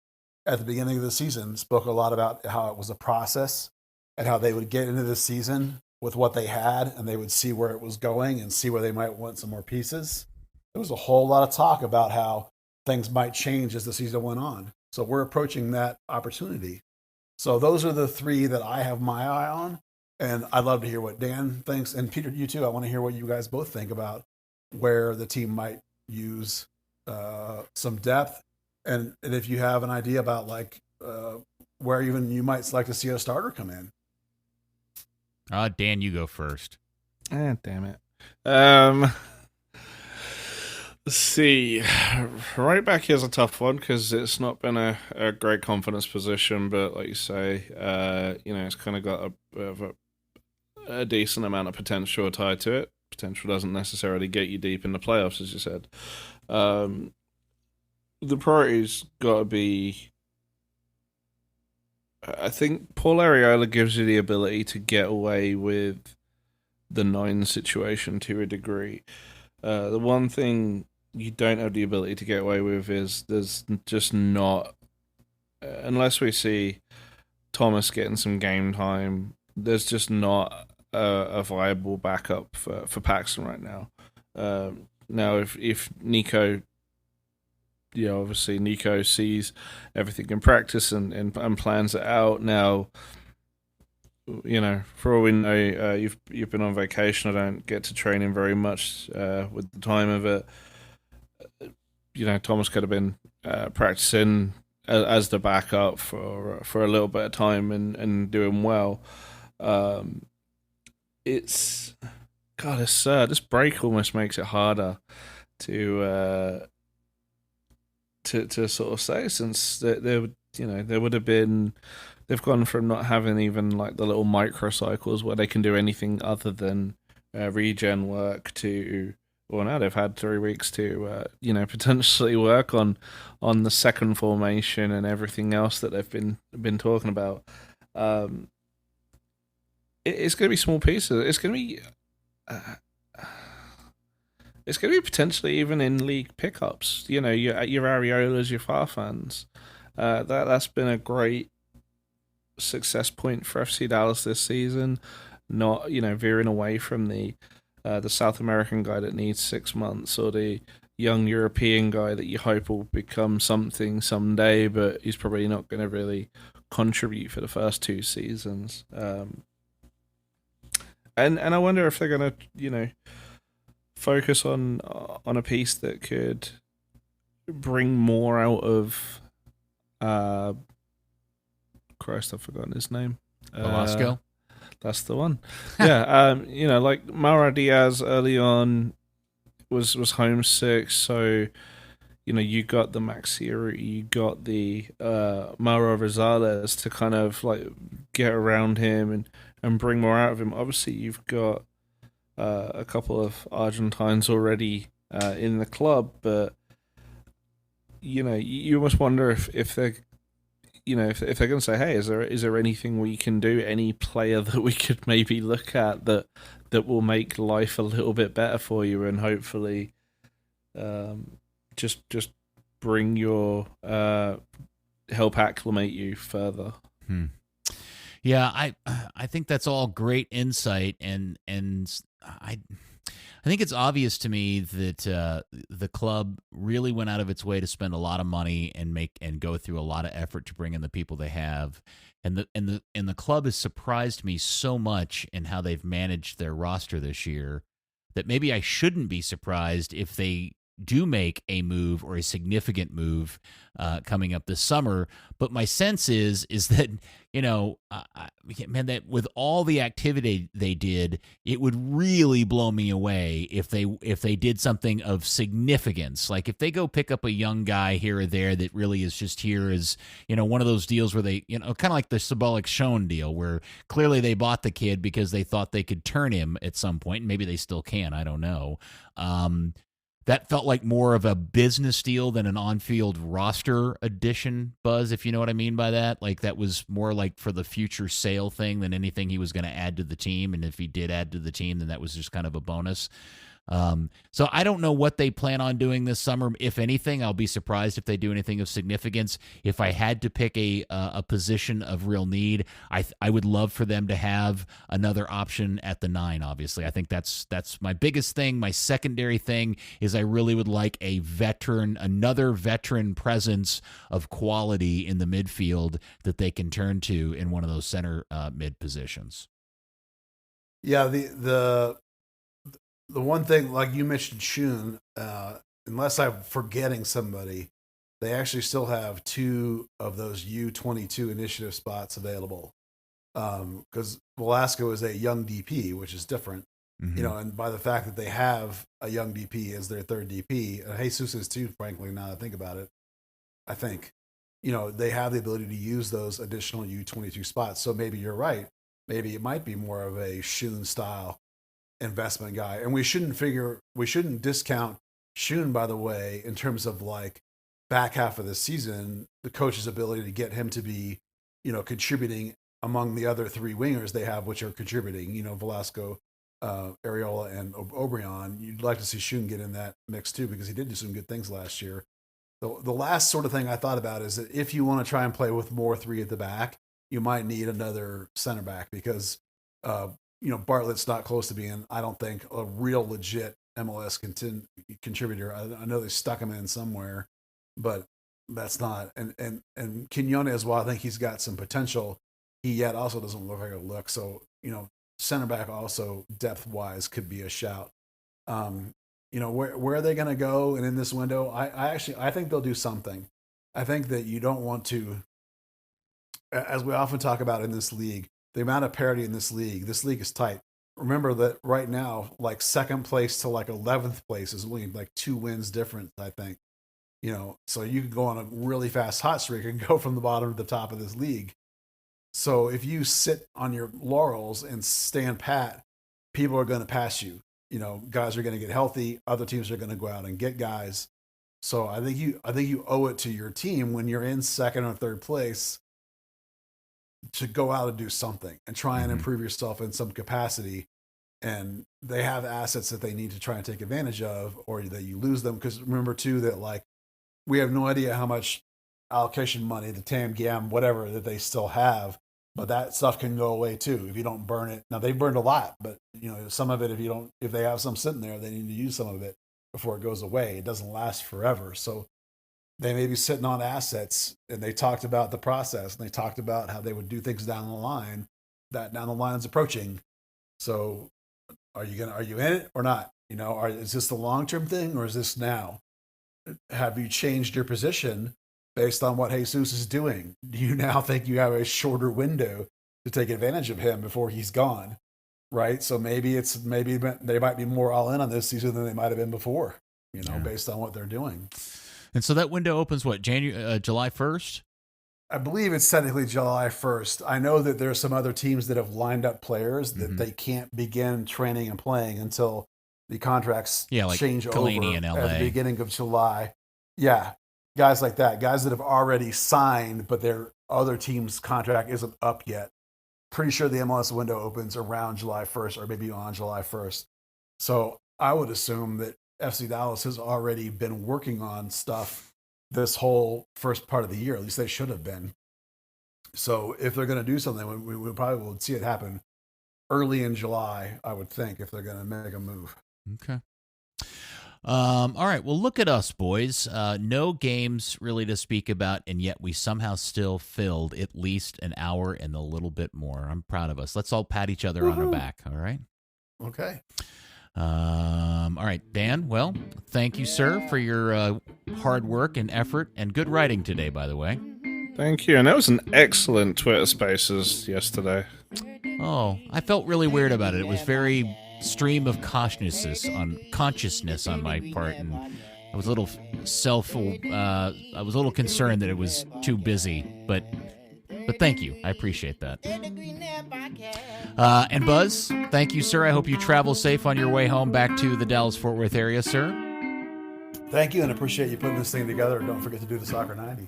at the beginning of the season spoke a lot about how it was a process and how they would get into the season with what they had and they would see where it was going and see where they might want some more pieces. There was a whole lot of talk about how things might change as the season went on. So we're approaching that opportunity. So those are the three that I have my eye on. And I'd love to hear what Dan thinks. And Peter, you too. I want to hear what you guys both think about where the team might use some depth. And if you have an idea about where even you might like to see a starter come in. Dan, you go first. Ah, damn it. Let's see. Right back here's a tough one because it's not been a great confidence position, but like you say, it's kind of got a bit of a decent amount of potential tied to it. Potential doesn't necessarily get you deep in the playoffs, as you said. The priority's got to be. I think Paul Arriola gives you the ability to get away with the 9 situation to a degree. The one thing you don't have the ability to get away with is there's just not, unless we see Thomas getting some game time, there's just not a viable backup for Paxton right now. Now, if Nico, obviously Nico sees everything in practice and plans it out. Now, for all we know, you've been on vacation. I don't get to training very much with the time of it. Thomas could have been practicing as the backup for a little bit of time and doing well. This break almost makes it harder to sort of say, since there would have been. They've gone from not having even like the little microcycles where they can do anything other than regen work to, well, now they've had 3 weeks to potentially work on the second formation and everything else that they've been talking about. It's going to be small pieces. It's going to be potentially even in league pickups. Your Ariolas, your Farfans. That's been a great success point for FC Dallas this season. Not veering away from the South American guy that needs 6 months, or the young European guy that you hope will become something someday, but he's probably not going to really contribute for the first 2 seasons. And I wonder if they're going to focus on a piece that could bring more out of. Christ, I've forgotten his name. Velasco? That's the one. Yeah, like Mauro Diaz early on was homesick, so you got the Maxieri, you got the Mauro Rosales to kind of like get around him and bring more out of him. Obviously, you've got a couple of Argentines already in the club, but you almost wonder if they're if they're going to say, hey, is there anything we can do, any player that we could maybe look at that will make life a little bit better for you, and hopefully just bring your help acclimate you further. Yeah, I think that's all great insight, and I think it's obvious to me that the club really went out of its way to spend a lot of money and go through a lot of effort to bring in the people they have, and the club has surprised me so much in how they've managed their roster this year that maybe I shouldn't be surprised if they do make a move or a significant move coming up this summer. But my sense is that, man, that with all the activity they did, it would really blow me away if they did something of significance. Like if they go pick up a young guy here or there that really is just here as, one of those deals where they, kind of like the Symbolic Shown deal, where clearly they bought the kid because they thought they could turn him at some point, and maybe they still can. I don't know. That felt like more of a business deal than an on-field roster addition, Buzz, if you know what I mean by that. Like that was more like for the future sale thing than anything he was going to add to the team. And if he did add to the team, then that was just kind of a bonus. So I don't know what they plan on doing this summer. If anything, I'll be surprised if they do anything of significance. If I had to pick a position of real need, I would love for them to have another option at the 9. Obviously, I think that's my biggest thing. My secondary thing is I really would like another veteran presence of quality in the midfield that they can turn to in one of those center mid positions. Yeah, the one thing, like you mentioned, Shun, unless I'm forgetting somebody, they actually still have 2 of those U22 initiative spots available. Because Velasco is a young DP, which is different, and by the fact that they have a young DP as their third DP, Jesus is too, frankly, now that I think about it, I think, they have the ability to use those additional U22 spots. So maybe you're right. Maybe it might be more of a Shun style investment guy. And we shouldn't discount Shun, by the way, in terms of like back half of the season, the coach's ability to get him to be, contributing among the other 3 wingers they have, which are contributing, Velasco, Areola, and Obrian. You'd like to see Shun get in that mix too, because he did do some good things last year. The last sort of thing I thought about is that if you want to try and play with more 3 at the back, you might need another center back because, Bartlett's not close to being, I don't think, a real legit MLS contributor. I know they stuck him in somewhere, but that's not. And Quinones, while I think he's got some potential, he yet also doesn't look like a look. So, center back also depth-wise could be a shout. Where are they going to go? And in this window, I think they'll do something. I think that you don't want to, as we often talk about in this league, the amount of parity in this league is tight. Remember that right now, like second place to like 11th place is only like 2 wins difference, I think. So you could go on a really fast hot streak and go from the bottom to the top of this league. So if you sit on your laurels and stand pat, people are going to pass you. Guys are going to get healthy. Other teams are going to go out and get guys. So I think you owe it to your team when you're in second or third place to go out and do something and try and improve yourself in some capacity. And they have assets that they need to try and take advantage of, or that you lose them. Because remember too, that like, we have no idea how much allocation money, the TAM, GAM, whatever that they still have, but that stuff can go away too if you don't burn it. Now they've burned a lot, but some of it, if they have some sitting there, they need to use some of it before it goes away. It doesn't last forever. So they may be sitting on assets, and they talked about the process, and they talked about how they would do things down the line. That down the line's approaching. So, are you in it or not? Is this the long-term thing, or is this now? Have you changed your position based on what Jesus is doing? Do you now think you have a shorter window to take advantage of him before he's gone? Right. So maybe they might be more all in on this season than they might have been before. Based on what they're doing. And so that window opens July 1st? I believe it's technically July 1st. I know that there's some other teams that have lined up players that they can't begin training and playing until the contracts like change Kalani over in LA. at the beginning of July. Yeah, guys like that, guys that have already signed, but their other team's contract isn't up yet. Pretty sure the MLS window opens around July 1st or maybe on July 1st. So I would assume that FC Dallas has already been working on stuff this whole first part of the year. At least they should have been. So if they're going to do something, we probably will see it happen early in July, I would think, if they're going to make a move. Okay. All right. Well, look at us, boys. No games really to speak about, and yet we somehow still filled at least an hour and a little bit more. I'm proud of us. Let's all pat each other on our back. All right. Okay. All right, Dan. Well, thank you, sir, for your hard work and effort and good writing today, by the way. Thank you. And that was an excellent Twitter Spaces yesterday. Oh, I felt really weird about it. It was very stream of consciousness on my part, and I was a little I was a little concerned that it was too busy, but thank you. I appreciate that. And Buzz, thank you, sir. I hope you travel safe on your way home back to the Dallas-Fort Worth area, sir. Thank you, and appreciate you putting this thing together. Don't forget to do the Soccer 90.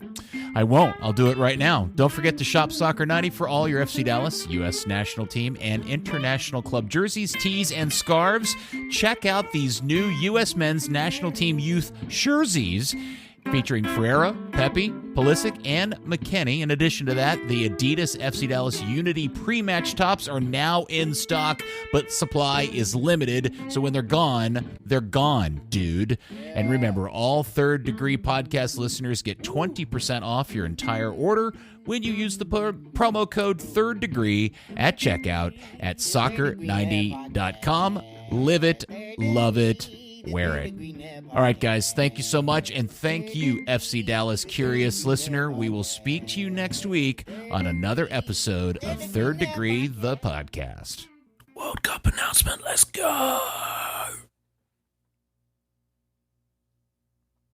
I won't. I'll do it right now. Don't forget to shop Soccer 90 for all your FC Dallas, U.S. national team, and international club jerseys, tees, and scarves. Check out these new U.S. men's national team youth jerseys featuring Ferreira, Pepe, Pulisic, and McKennie. In addition to that, the Adidas FC Dallas Unity pre-match tops are now in stock, but supply is limited, so when they're gone, dude. And remember, all Third Degree podcast listeners get 20% off your entire order when you use the promo code Third Degree at checkout at soccer90.com. Live it, love it, wear it. All right, guys, thank you so much, and thank you, FC Dallas curious listener. We will speak to you next week on another episode of Third Degree, the podcast. World Cup announcement, let's go!